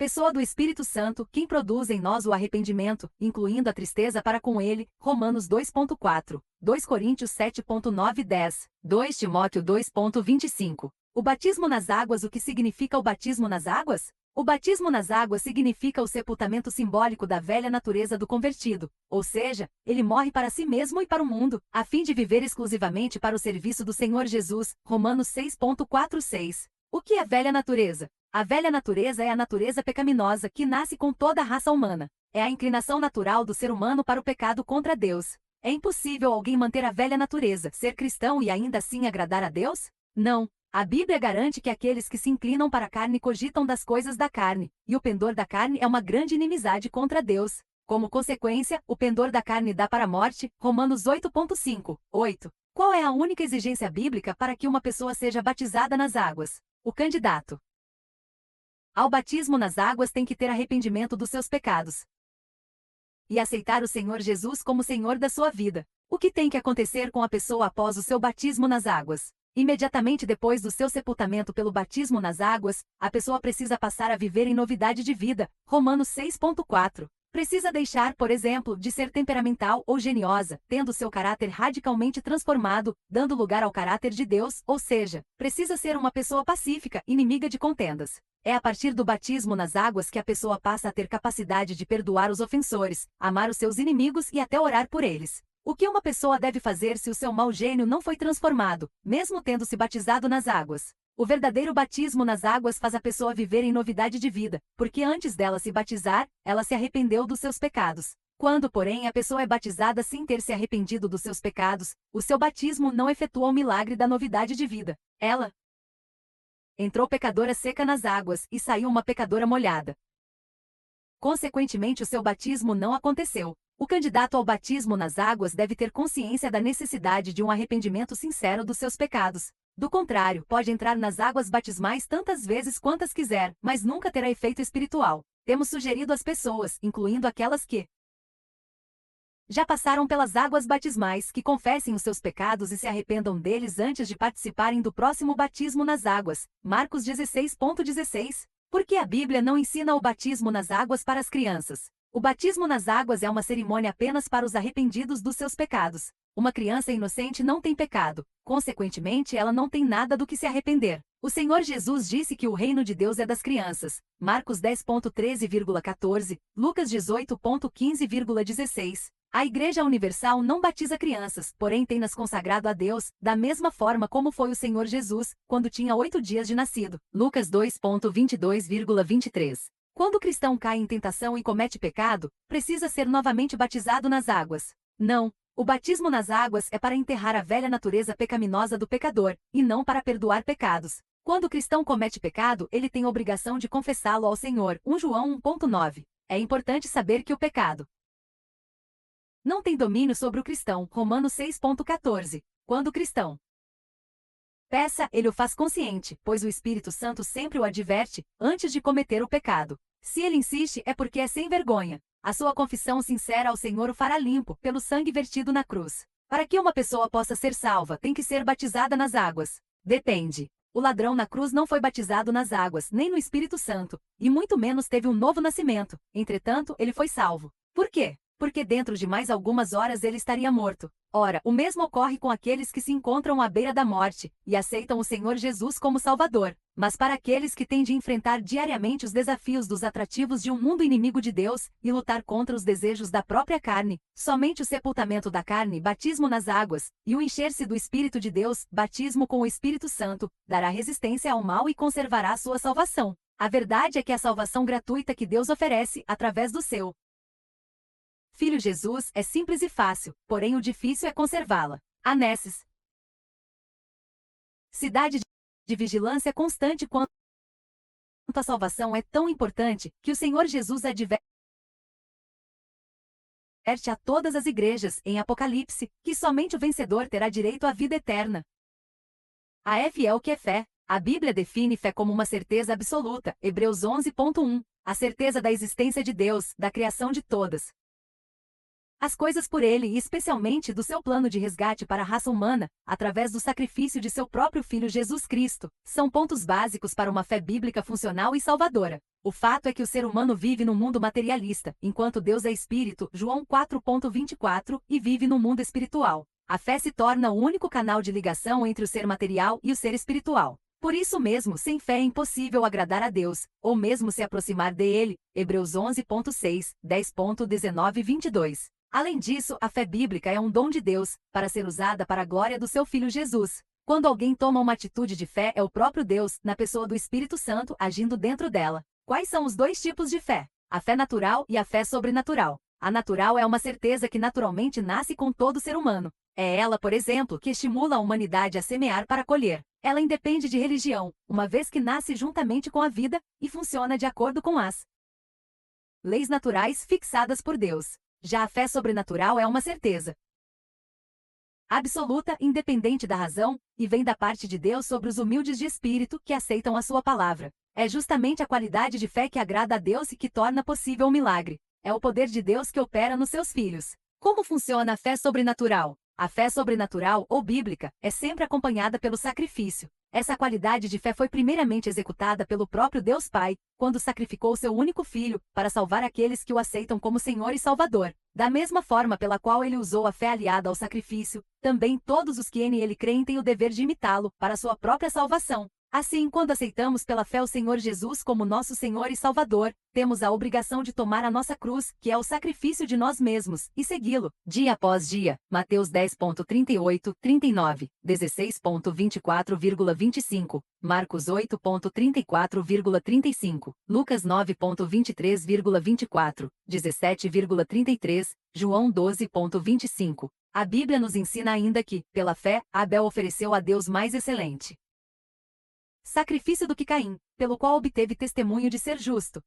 S1: Pessoa do Espírito Santo, quem produz em nós o arrependimento, incluindo a tristeza para com ele, Romanos 2.4, 2 Coríntios 7.9 e 10, 2 Timóteo 2.25. O batismo nas águas. O que significa o batismo nas águas? O batismo nas águas significa o sepultamento simbólico da velha natureza do convertido, ou seja, ele morre para si mesmo e para o mundo, a fim de viver exclusivamente para o serviço do Senhor Jesus, Romanos 6.46. O que é velha natureza? A velha natureza é a natureza pecaminosa que nasce com toda a raça humana. É a inclinação natural do ser humano para o pecado contra Deus. É impossível alguém manter a velha natureza, ser cristão e ainda assim agradar a Deus? Não. A Bíblia garante que aqueles que se inclinam para a carne cogitam das coisas da carne, e o pendor da carne é uma grande inimizade contra Deus. Como consequência, o pendor da carne dá para a morte, Romanos 8.5, 8. Qual é a única exigência bíblica para que uma pessoa seja batizada nas águas? O candidato ao batismo nas águas tem que ter arrependimento dos seus pecados e aceitar o Senhor Jesus como Senhor da sua vida. O que tem que acontecer com a pessoa após o seu batismo nas águas? Imediatamente depois do seu sepultamento pelo batismo nas águas, a pessoa precisa passar a viver em novidade de vida, Romanos 6.4. Precisa deixar, por exemplo, de ser temperamental ou geniosa, tendo seu caráter radicalmente transformado, dando lugar ao caráter de Deus, ou seja, precisa ser uma pessoa pacífica, inimiga de contendas. É a partir do batismo nas águas que a pessoa passa a ter capacidade de perdoar os ofensores, amar os seus inimigos e até orar por eles. O que uma pessoa deve fazer se o seu mau gênio não foi transformado, mesmo tendo se batizado nas águas? O verdadeiro batismo nas águas faz a pessoa viver em novidade de vida, porque antes dela se batizar, ela se arrependeu dos seus pecados. Quando, porém, a pessoa é batizada sem ter se arrependido dos seus pecados, o seu batismo não efetua o milagre da novidade de vida. Ela entrou pecadora seca nas águas e saiu uma pecadora molhada. Consequentemente, o seu batismo não aconteceu. O candidato ao batismo nas águas deve ter consciência da necessidade de um arrependimento sincero dos seus pecados. Do contrário, pode entrar nas águas batismais tantas vezes quantas quiser, mas nunca terá efeito espiritual. Temos sugerido às pessoas, incluindo aquelas que já passaram pelas águas batismais, que confessem os seus pecados e se arrependam deles antes de participarem do próximo batismo nas águas. Marcos 16.16. Por que a Bíblia não ensina o batismo nas águas para as crianças? O batismo nas águas é uma cerimônia apenas para os arrependidos dos seus pecados. Uma criança inocente não tem pecado, consequentemente ela não tem nada do que se arrepender. O Senhor Jesus disse que o reino de Deus é das crianças. Marcos 10.13,14, Lucas 18.15,16. A Igreja Universal não batiza crianças, porém tem-nas consagrado a Deus, da mesma forma como foi o Senhor Jesus, quando tinha 8 dias de nascido. Lucas 2.22,23. Quando o cristão cai em tentação e comete pecado, precisa ser novamente batizado nas águas. Não. O batismo nas águas é para enterrar a velha natureza pecaminosa do pecador, e não para perdoar pecados. Quando o cristão comete pecado, ele tem obrigação de confessá-lo ao Senhor. 1 João 1.9. É importante saber que o pecado não tem domínio sobre o cristão. Romanos 6.14. Quando o cristão peça, ele o faz consciente, pois o Espírito Santo sempre o adverte, antes de cometer o pecado. Se ele insiste, é porque é sem vergonha. A sua confissão sincera ao Senhor o fará limpo, pelo sangue vertido na cruz. Para que uma pessoa possa ser salva, tem que ser batizada nas águas. Depende. O ladrão na cruz não foi batizado nas águas, nem no Espírito Santo, e muito menos teve um novo nascimento. Entretanto, ele foi salvo. Por quê? Porque dentro de mais algumas horas ele estaria morto. Ora, o mesmo ocorre com aqueles que se encontram à beira da morte, e aceitam o Senhor Jesus como Salvador. Mas para aqueles que têm de enfrentar diariamente os desafios dos atrativos de um mundo inimigo de Deus, e lutar contra os desejos da própria carne, somente o sepultamento da carne, batismo nas águas, e o encher-se do Espírito de Deus, batismo com o Espírito Santo, dará resistência ao mal e conservará sua salvação. A verdade é que a salvação gratuita que Deus oferece, através do seu Filho Jesus, é simples e fácil, porém o difícil é conservá-la. A necessidade de vigilância constante quanto a salvação é tão importante, que o Senhor Jesus adverte a todas as igrejas, em Apocalipse, que somente o vencedor terá direito à vida eterna. A fé é o que é fé. A Bíblia define fé como uma certeza absoluta, Hebreus 11.1, a certeza da existência de Deus, da criação de todas as coisas por ele e especialmente do seu plano de resgate para a raça humana, através do sacrifício de seu próprio Filho Jesus Cristo, são pontos básicos para uma fé bíblica funcional e salvadora. O fato é que o ser humano vive num mundo materialista, enquanto Deus é espírito, João 4.24, e vive no mundo espiritual. A fé se torna o único canal de ligação entre o ser material e o ser espiritual. Por isso mesmo, sem fé é impossível agradar a Deus, ou mesmo se aproximar dele, Hebreus 11.6, 10.19 e 22. Além disso, a fé bíblica é um dom de Deus, para ser usada para a glória do seu Filho Jesus. Quando alguém toma uma atitude de fé, é o próprio Deus, na pessoa do Espírito Santo, agindo dentro dela. Quais são os dois tipos de fé? A fé natural e a fé sobrenatural. A natural é uma certeza que naturalmente nasce com todo ser humano. É ela, por exemplo, que estimula a humanidade a semear para colher. Ela independe de religião, uma vez que nasce juntamente com a vida e funciona de acordo com as leis naturais fixadas por Deus. Já a fé sobrenatural é uma certeza absoluta, independente da razão, e vem da parte de Deus sobre os humildes de espírito que aceitam a sua palavra. É justamente a qualidade de fé que agrada a Deus e que torna possível o milagre. É o poder de Deus que opera nos seus filhos. Como funciona a fé sobrenatural? A fé sobrenatural, ou bíblica, é sempre acompanhada pelo sacrifício. Essa qualidade de fé foi primeiramente executada pelo próprio Deus Pai, quando sacrificou seu único filho, para salvar aqueles que o aceitam como Senhor e Salvador. Da mesma forma pela qual ele usou a fé aliada ao sacrifício, também todos os que nele creem têm o dever de imitá-lo, para sua própria salvação. Assim, quando aceitamos pela fé o Senhor Jesus como nosso Senhor e Salvador, temos a obrigação de tomar a nossa cruz, que é o sacrifício de nós mesmos, e segui-lo, dia após dia. Mateus 10.38, 39, 16.24,25, Marcos 8.34,35, Lucas 9.23,24, 17,33, João 12.25. A Bíblia nos ensina ainda que, pela fé, Abel ofereceu a Deus mais excelente sacrifício do que Caim, pelo qual obteve testemunho de ser justo,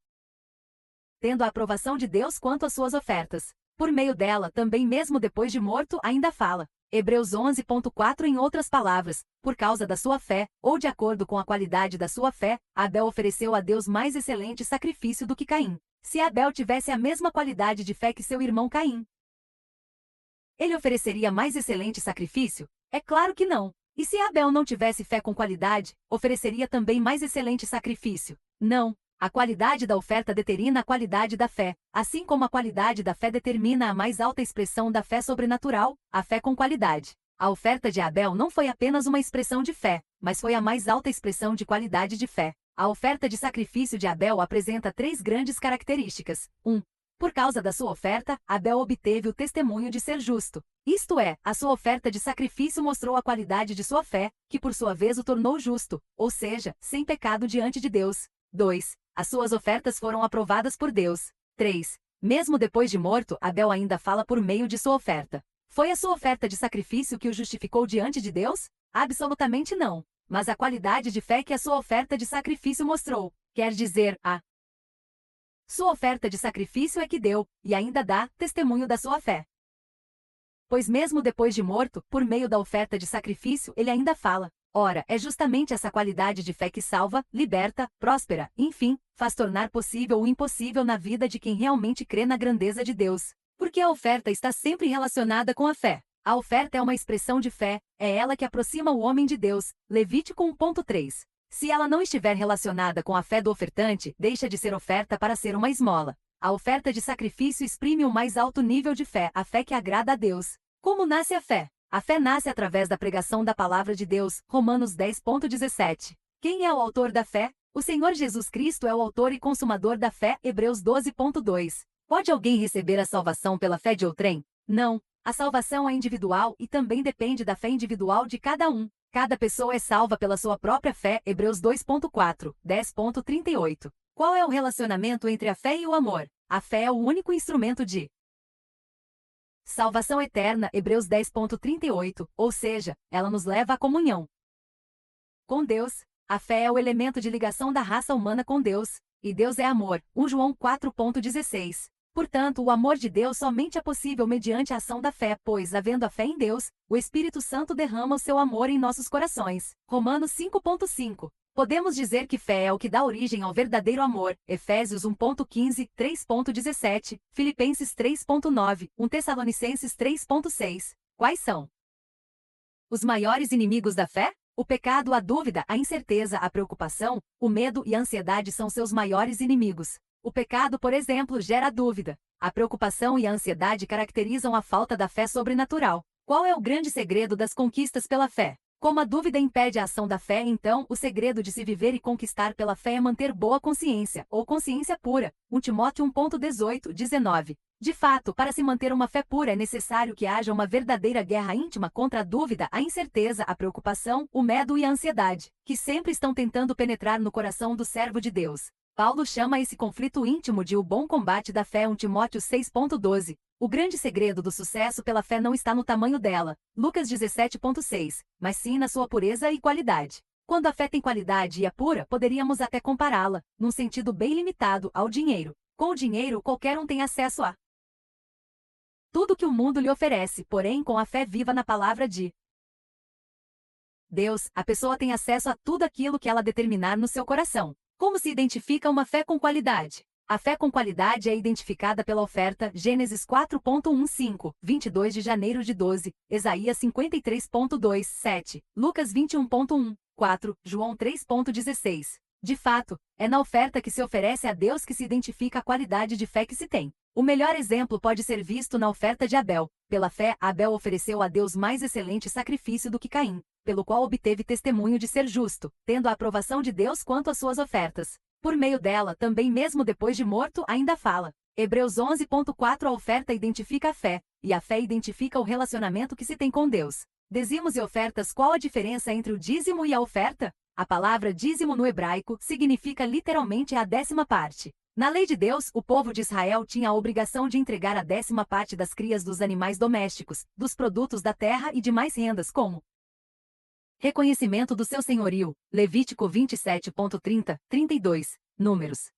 S1: tendo a aprovação de Deus quanto às suas ofertas. Por meio dela, também mesmo depois de morto, ainda fala. Hebreus 11.4. Em outras palavras, por causa da sua fé, ou de acordo com a qualidade da sua fé, Abel ofereceu a Deus mais excelente sacrifício do que Caim. Se Abel tivesse a mesma qualidade de fé que seu irmão Caim, ele ofereceria mais excelente sacrifício? É claro que não. E se Abel não tivesse fé com qualidade, ofereceria também mais excelente sacrifício? Não. A qualidade da oferta determina a qualidade da fé, assim como a qualidade da fé determina a mais alta expressão da fé sobrenatural, a fé com qualidade. A oferta de Abel não foi apenas uma expressão de fé, mas foi a mais alta expressão de qualidade de fé. A oferta de sacrifício de Abel apresenta três grandes características. 1. Por causa da sua oferta, Abel obteve o testemunho de ser justo. Isto é, a sua oferta de sacrifício mostrou a qualidade de sua fé, que por sua vez o tornou justo, ou seja, sem pecado diante de Deus. 2. As suas ofertas foram aprovadas por Deus. 3. Mesmo depois de morto, Abel ainda fala por meio de sua oferta. Foi a sua oferta de sacrifício que o justificou diante de Deus? Absolutamente não. Mas a qualidade de fé que a sua oferta de sacrifício mostrou, quer dizer, sua oferta de sacrifício é que deu, e ainda dá, testemunho da sua fé. Pois mesmo depois de morto, por meio da oferta de sacrifício, ele ainda fala. Ora, é justamente essa qualidade de fé que salva, liberta, próspera, enfim, faz tornar possível o impossível na vida de quem realmente crê na grandeza de Deus. Porque a oferta está sempre relacionada com a fé. A oferta é uma expressão de fé, é ela que aproxima o homem de Deus. Levítico 1.3. Se ela não estiver relacionada com a fé do ofertante, deixa de ser oferta para ser uma esmola. A oferta de sacrifício exprime o mais alto nível de fé, a fé que agrada a Deus. Como nasce a fé? A fé nasce através da pregação da palavra de Deus, Romanos 10.17. Quem é o autor da fé? O Senhor Jesus Cristo é o autor e consumador da fé, Hebreus 12.2. Pode alguém receber a salvação pela fé de outrem? Não. A salvação é individual e também depende da fé individual de cada um. Cada pessoa é salva pela sua própria fé, Hebreus 2.4, 10.38. Qual é o relacionamento entre a fé e o amor? A fé é o único instrumento de salvação eterna, Hebreus 10.38, ou seja, ela nos leva à comunhão com Deus. A fé é o elemento de ligação da raça humana com Deus, e Deus é amor, 1 João 4.16. Portanto, o amor de Deus somente é possível mediante a ação da fé, pois, havendo a fé em Deus, o Espírito Santo derrama o seu amor em nossos corações. Romanos 5,5. Podemos dizer que fé é o que dá origem ao verdadeiro amor. Efésios 1,15, 3,17, Filipenses 3,9, 1 Tessalonicenses 3,6. Quais são os maiores inimigos da fé? O pecado, a dúvida, a incerteza, a preocupação, o medo e a ansiedade são seus maiores inimigos. O pecado, por exemplo, gera dúvida. A preocupação e a ansiedade caracterizam a falta da fé sobrenatural. Qual é o grande segredo das conquistas pela fé? Como a dúvida impede a ação da fé, então, o segredo de se viver e conquistar pela fé é manter boa consciência, ou consciência pura. 1 Timóteo 1,18, 19. De fato, para se manter uma fé pura é necessário que haja uma verdadeira guerra íntima contra a dúvida, a incerteza, a preocupação, o medo e a ansiedade, que sempre estão tentando penetrar no coração do servo de Deus. Paulo chama esse conflito íntimo de o bom combate da fé. 1 Timóteo 6,12. O grande segredo do sucesso pela fé não está no tamanho dela, Lucas 17,6, mas sim na sua pureza e qualidade. Quando a fé tem qualidade e é pura, poderíamos até compará-la, num sentido bem limitado, ao dinheiro. Com o dinheiro, qualquer um tem acesso a tudo que o mundo lhe oferece, porém, com a fé viva na palavra de Deus, a pessoa tem acesso a tudo aquilo que ela determinar no seu coração. Como se identifica uma fé com qualidade? A fé com qualidade é identificada pela oferta, Gênesis 4,15, 22 de janeiro de 12, Isaías 53,2, 7, Lucas 21,1, 4, João 3,16. De fato, é na oferta que se oferece a Deus que se identifica a qualidade de fé que se tem. O melhor exemplo pode ser visto na oferta de Abel. Pela fé, Abel ofereceu a Deus mais excelente sacrifício do que Caim, pelo qual obteve testemunho de ser justo, tendo a aprovação de Deus quanto às suas ofertas. Por meio dela, também mesmo depois de morto, ainda fala. Hebreus 11,4. A oferta identifica a fé, e a fé identifica o relacionamento que se tem com Deus. Dízimos e ofertas. Qual a diferença entre o dízimo e a oferta? A palavra dízimo no hebraico significa literalmente a 10ª parte. Na lei de Deus, o povo de Israel tinha a obrigação de entregar a 10ª parte das crias dos animais domésticos, dos produtos da terra e de mais rendas, como reconhecimento do seu senhorio. Levítico 27,30, 32, Números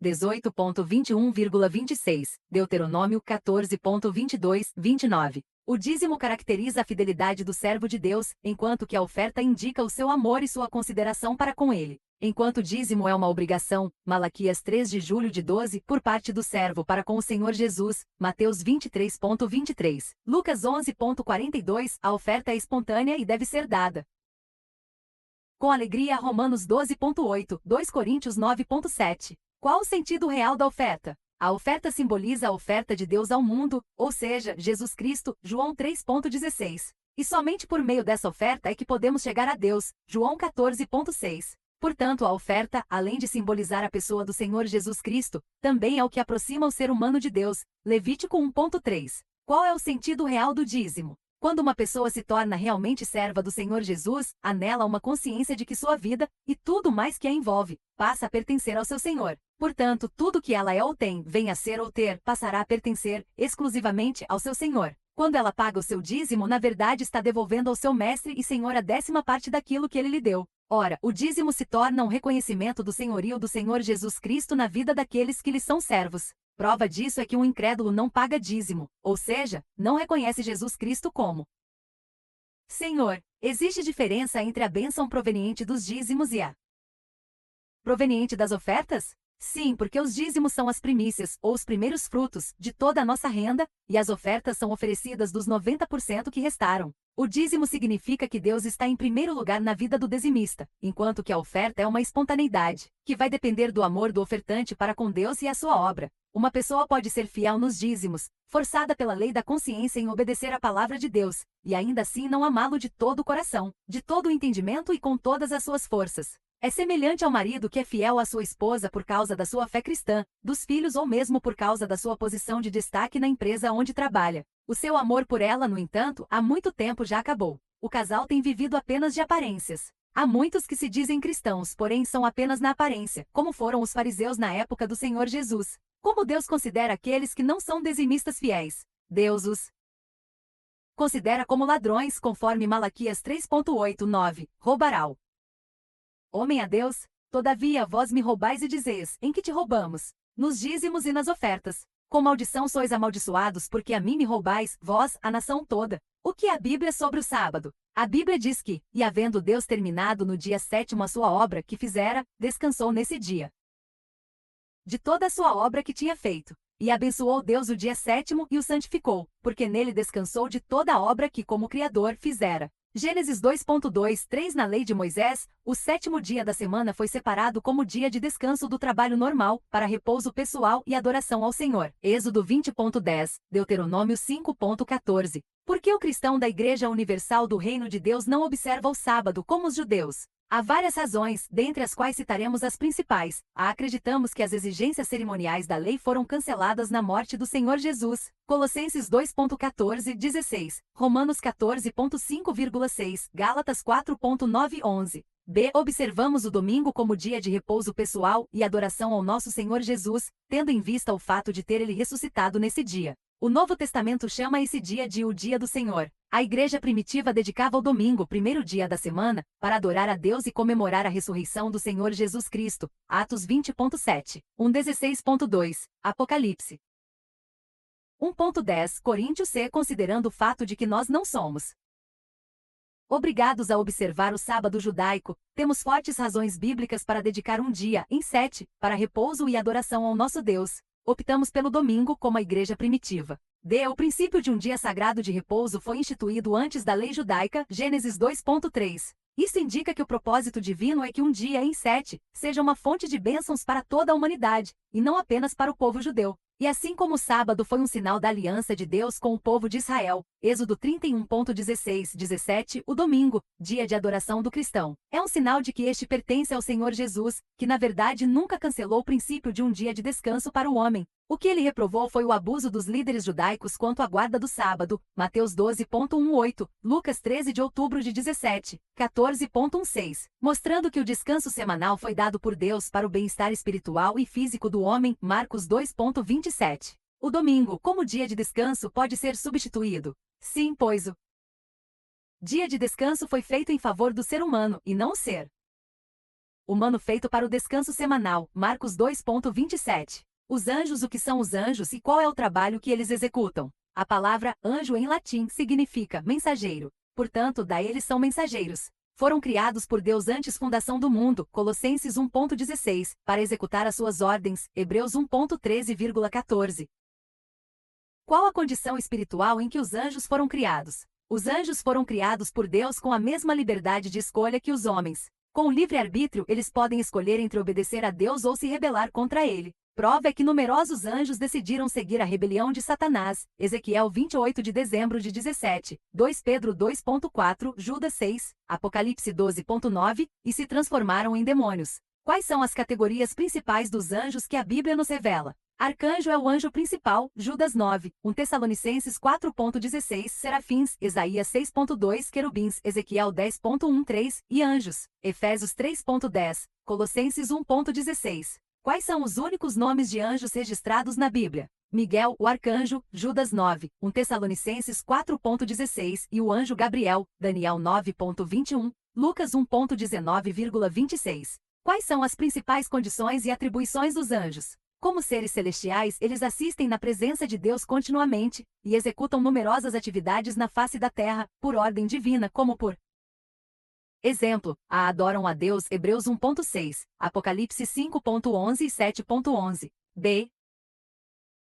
S1: 18,21,26, Deuteronômio 14,22, 29. O dízimo caracteriza a fidelidade do servo de Deus, enquanto que a oferta indica o seu amor e sua consideração para com ele. Enquanto o dízimo é uma obrigação, Malaquias 3 de julho de 12, por parte do servo para com o Senhor Jesus, Mateus 23,23, Lucas 11,42, a oferta é espontânea e deve ser dada com alegria. Romanos 12,8, 2 Coríntios 9,7. Qual o sentido real da oferta? A oferta simboliza a oferta de Deus ao mundo, ou seja, Jesus Cristo, João 3,16. E somente por meio dessa oferta é que podemos chegar a Deus, João 14,6. Portanto, a oferta, além de simbolizar a pessoa do Senhor Jesus Cristo, também é o que aproxima o ser humano de Deus, Levítico 1,3. Qual é o sentido real do dízimo? Quando uma pessoa se torna realmente serva do Senhor Jesus, há nela uma consciência de que sua vida, e tudo mais que a envolve, passa a pertencer ao seu Senhor. Portanto, tudo que ela é ou tem, venha a ser ou ter, passará a pertencer, exclusivamente, ao seu Senhor. Quando ela paga o seu dízimo, na verdade está devolvendo ao seu mestre e Senhor a 10ª parte daquilo que ele lhe deu. Ora, o dízimo se torna um reconhecimento do senhorio do Senhor Jesus Cristo na vida daqueles que lhe são servos. Prova disso é que um incrédulo não paga dízimo, ou seja, não reconhece Jesus Cristo como Senhor. Existe diferença entre a bênção proveniente dos dízimos e a proveniente das ofertas? Sim, porque os dízimos são as primícias, ou os primeiros frutos, de toda a nossa renda, e as ofertas são oferecidas dos 90% que restaram. O dízimo significa que Deus está em primeiro lugar na vida do dizimista, enquanto que a oferta é uma espontaneidade, que vai depender do amor do ofertante para com Deus e a sua obra. Uma pessoa pode ser fiel nos dízimos, forçada pela lei da consciência em obedecer à palavra de Deus, e ainda assim não amá-lo de todo o coração, de todo o entendimento e com todas as suas forças. É semelhante ao marido que é fiel à sua esposa por causa da sua fé cristã, dos filhos ou mesmo por causa da sua posição de destaque na empresa onde trabalha. O seu amor por ela, no entanto, há muito tempo já acabou. O casal tem vivido apenas de aparências. Há muitos que se dizem cristãos, porém são apenas na aparência, como foram os fariseus na época do Senhor Jesus. Como Deus considera aqueles que não são dizimistas fiéis? Deus os considera como ladrões, conforme Malaquias 3,8-9, roubarão. Homem a Deus, todavia vós me roubais e dizeis, em que te roubamos? nos dízimos e nas ofertas. Com maldição sois amaldiçoados, porque a mim me roubais, vós, a nação toda. O que é a Bíblia sobre o sábado? A Bíblia diz que, e havendo Deus terminado no dia 7º a sua obra que fizera, descansou nesse dia de toda a sua obra que tinha feito. E abençoou Deus o dia 7º e o santificou, porque nele descansou de toda a obra que como Criador fizera. Gênesis 2.2:3 Na lei de Moisés, o 7º dia da semana foi separado como dia de descanso do trabalho normal, para repouso pessoal e adoração ao Senhor. Êxodo 20.10, Deuteronômio 5.14. Por que o cristão da Igreja Universal do Reino de Deus não observa o sábado como os judeus? Há várias razões, dentre as quais citaremos as principais. Acreditamos que as exigências cerimoniais da lei foram canceladas na morte do Senhor Jesus. Colossenses 2.14-16, Romanos 14.5,6, Gálatas 4.9-11. B. Observamos o domingo como dia de repouso pessoal e adoração ao nosso Senhor Jesus, tendo em vista o fato de ter ele ressuscitado nesse dia. O Novo Testamento chama esse dia de o Dia do Senhor. A igreja primitiva dedicava o domingo, primeiro dia da semana, para adorar a Deus e comemorar a ressurreição do Senhor Jesus Cristo. Atos 20.7, 1:16.2, Apocalipse 1.10, Coríntios C. Considerando o fato de que nós não somos obrigados a observar o sábado judaico, temos fortes razões bíblicas para dedicar um dia, em 7, para repouso e adoração ao nosso Deus. Optamos pelo domingo como a igreja primitiva. D. O princípio de um dia sagrado de repouso foi instituído antes da lei judaica, Gênesis 2.3. Isso indica que o propósito divino é que um dia em 7 seja uma fonte de bênçãos para toda a humanidade, e não apenas para o povo judeu. E assim como o sábado foi um sinal da aliança de Deus com o povo de Israel, Êxodo 31.16-17, o domingo, dia de adoração do cristão, é um sinal de que este pertence ao Senhor Jesus, que na verdade nunca cancelou o princípio de um dia de descanso para o homem. O que ele reprovou foi o abuso dos líderes judaicos quanto à guarda do sábado, Mateus 12.18, Lucas 13 de outubro de 17, 14.16, mostrando que o descanso semanal foi dado por Deus para o bem-estar espiritual e físico do homem, Marcos 2.27. O domingo, como dia de descanso, pode ser substituído. Sim, pois o dia de descanso foi feito em favor do ser humano, e não o ser humano feito para o descanso semanal, Marcos 2.27. Os anjos. O que são os anjos e qual é o trabalho que eles executam? A palavra anjo em latim significa mensageiro. Portanto, daí eles são mensageiros. Foram criados por Deus antes fundação do mundo, Colossenses 1.16, para executar as suas ordens, Hebreus 1.13,14. Qual a condição espiritual em que os anjos foram criados? Os anjos foram criados por Deus com a mesma liberdade de escolha que os homens. Com o livre-arbítrio, eles podem escolher entre obedecer a Deus ou se rebelar contra ele. Prova é que numerosos anjos decidiram seguir a rebelião de Satanás, Ezequiel 28 de dezembro de 17, 2 Pedro 2.4, Judas 6, Apocalipse 12.9, e se transformaram em demônios. Quais são as categorias principais dos anjos que a Bíblia nos revela? Arcanjo é o anjo principal, Judas 9, 1 Tessalonicenses 4.16, serafins, Isaías 6.2, querubins, Ezequiel 10.1-3, e anjos, Efésios 3.10, Colossenses 1.16. Quais são os únicos nomes de anjos registrados na Bíblia? Miguel, o arcanjo, Judas 9, 1 Tessalonicenses 4.16 e o anjo Gabriel, Daniel 9.21, Lucas 1.19,26. Quais são as principais condições e atribuições dos anjos? Como seres celestiais, eles assistem na presença de Deus continuamente e executam numerosas atividades na face da terra, por ordem divina, como por exemplo, adoram a Deus, Hebreus 1.6, Apocalipse 5.11 e 7.11. B.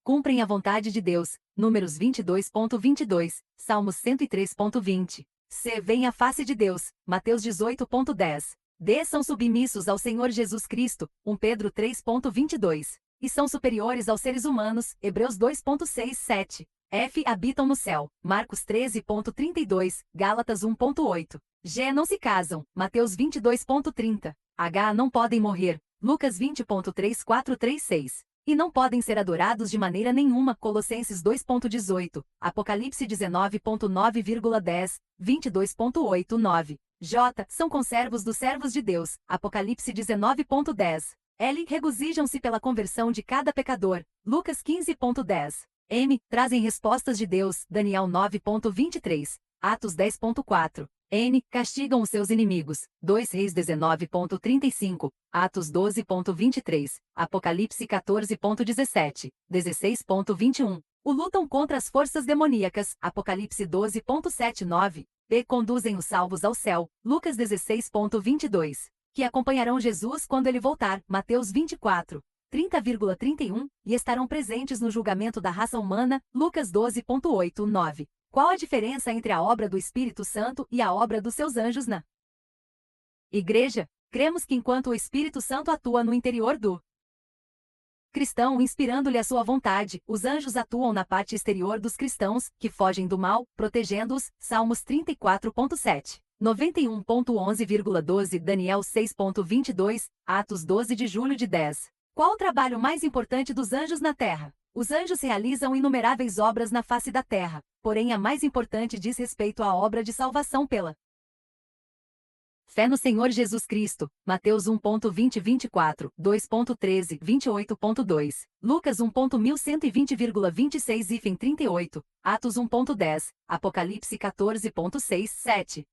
S1: Cumprem a vontade de Deus, Números 22.22, Salmos 103.20. C. Veem a face de Deus, Mateus 18.10. D. São submissos ao Senhor Jesus Cristo, 1 Pedro 3.22. E são superiores aos seres humanos, Hebreus 2.6-7. F. Habitam no céu, Marcos 13.32, Gálatas 1.8. G. Não se casam, Mateus 22.30. H. Não podem morrer, Lucas 20.3436. E não podem ser adorados de maneira nenhuma, Colossenses 2.18, Apocalipse 19.9,10, 22.8-9. J. São conservos dos servos de Deus, Apocalipse 19.10. L. Regozijam-se pela conversão de cada pecador, Lucas 15.10. M. Trazem respostas de Deus, Daniel 9.23, Atos 10.4. N. Castigam os seus inimigos. 2 Reis 19.35, Atos 12.23, Apocalipse 14.17, 16.21. O lutam contra as forças demoníacas. Apocalipse 12.79. P. Conduzem os salvos ao céu. Lucas 16.22. Que acompanharão Jesus quando ele voltar. Mateus 24. 30,31, e estarão presentes no julgamento da raça humana. Lucas 12.89. Qual a diferença entre a obra do Espírito Santo e a obra dos seus anjos na Igreja? Cremos que enquanto o Espírito Santo atua no interior do cristão, inspirando-lhe a sua vontade, os anjos atuam na parte exterior dos cristãos, que fogem do mal, protegendo-os. Salmos 34.7. 91.11,12, Daniel 6.22, Atos 12 de julho de 10. Qual o trabalho mais importante dos anjos na terra? Os anjos realizam inumeráveis obras na face da terra, porém a mais importante diz respeito à obra de salvação pela fé no Senhor Jesus Cristo. Mateus 1.20-24, 2.13, 28.2, Lucas 1.1120,26 e 38, Atos 1.10, Apocalipse 14.6, 7.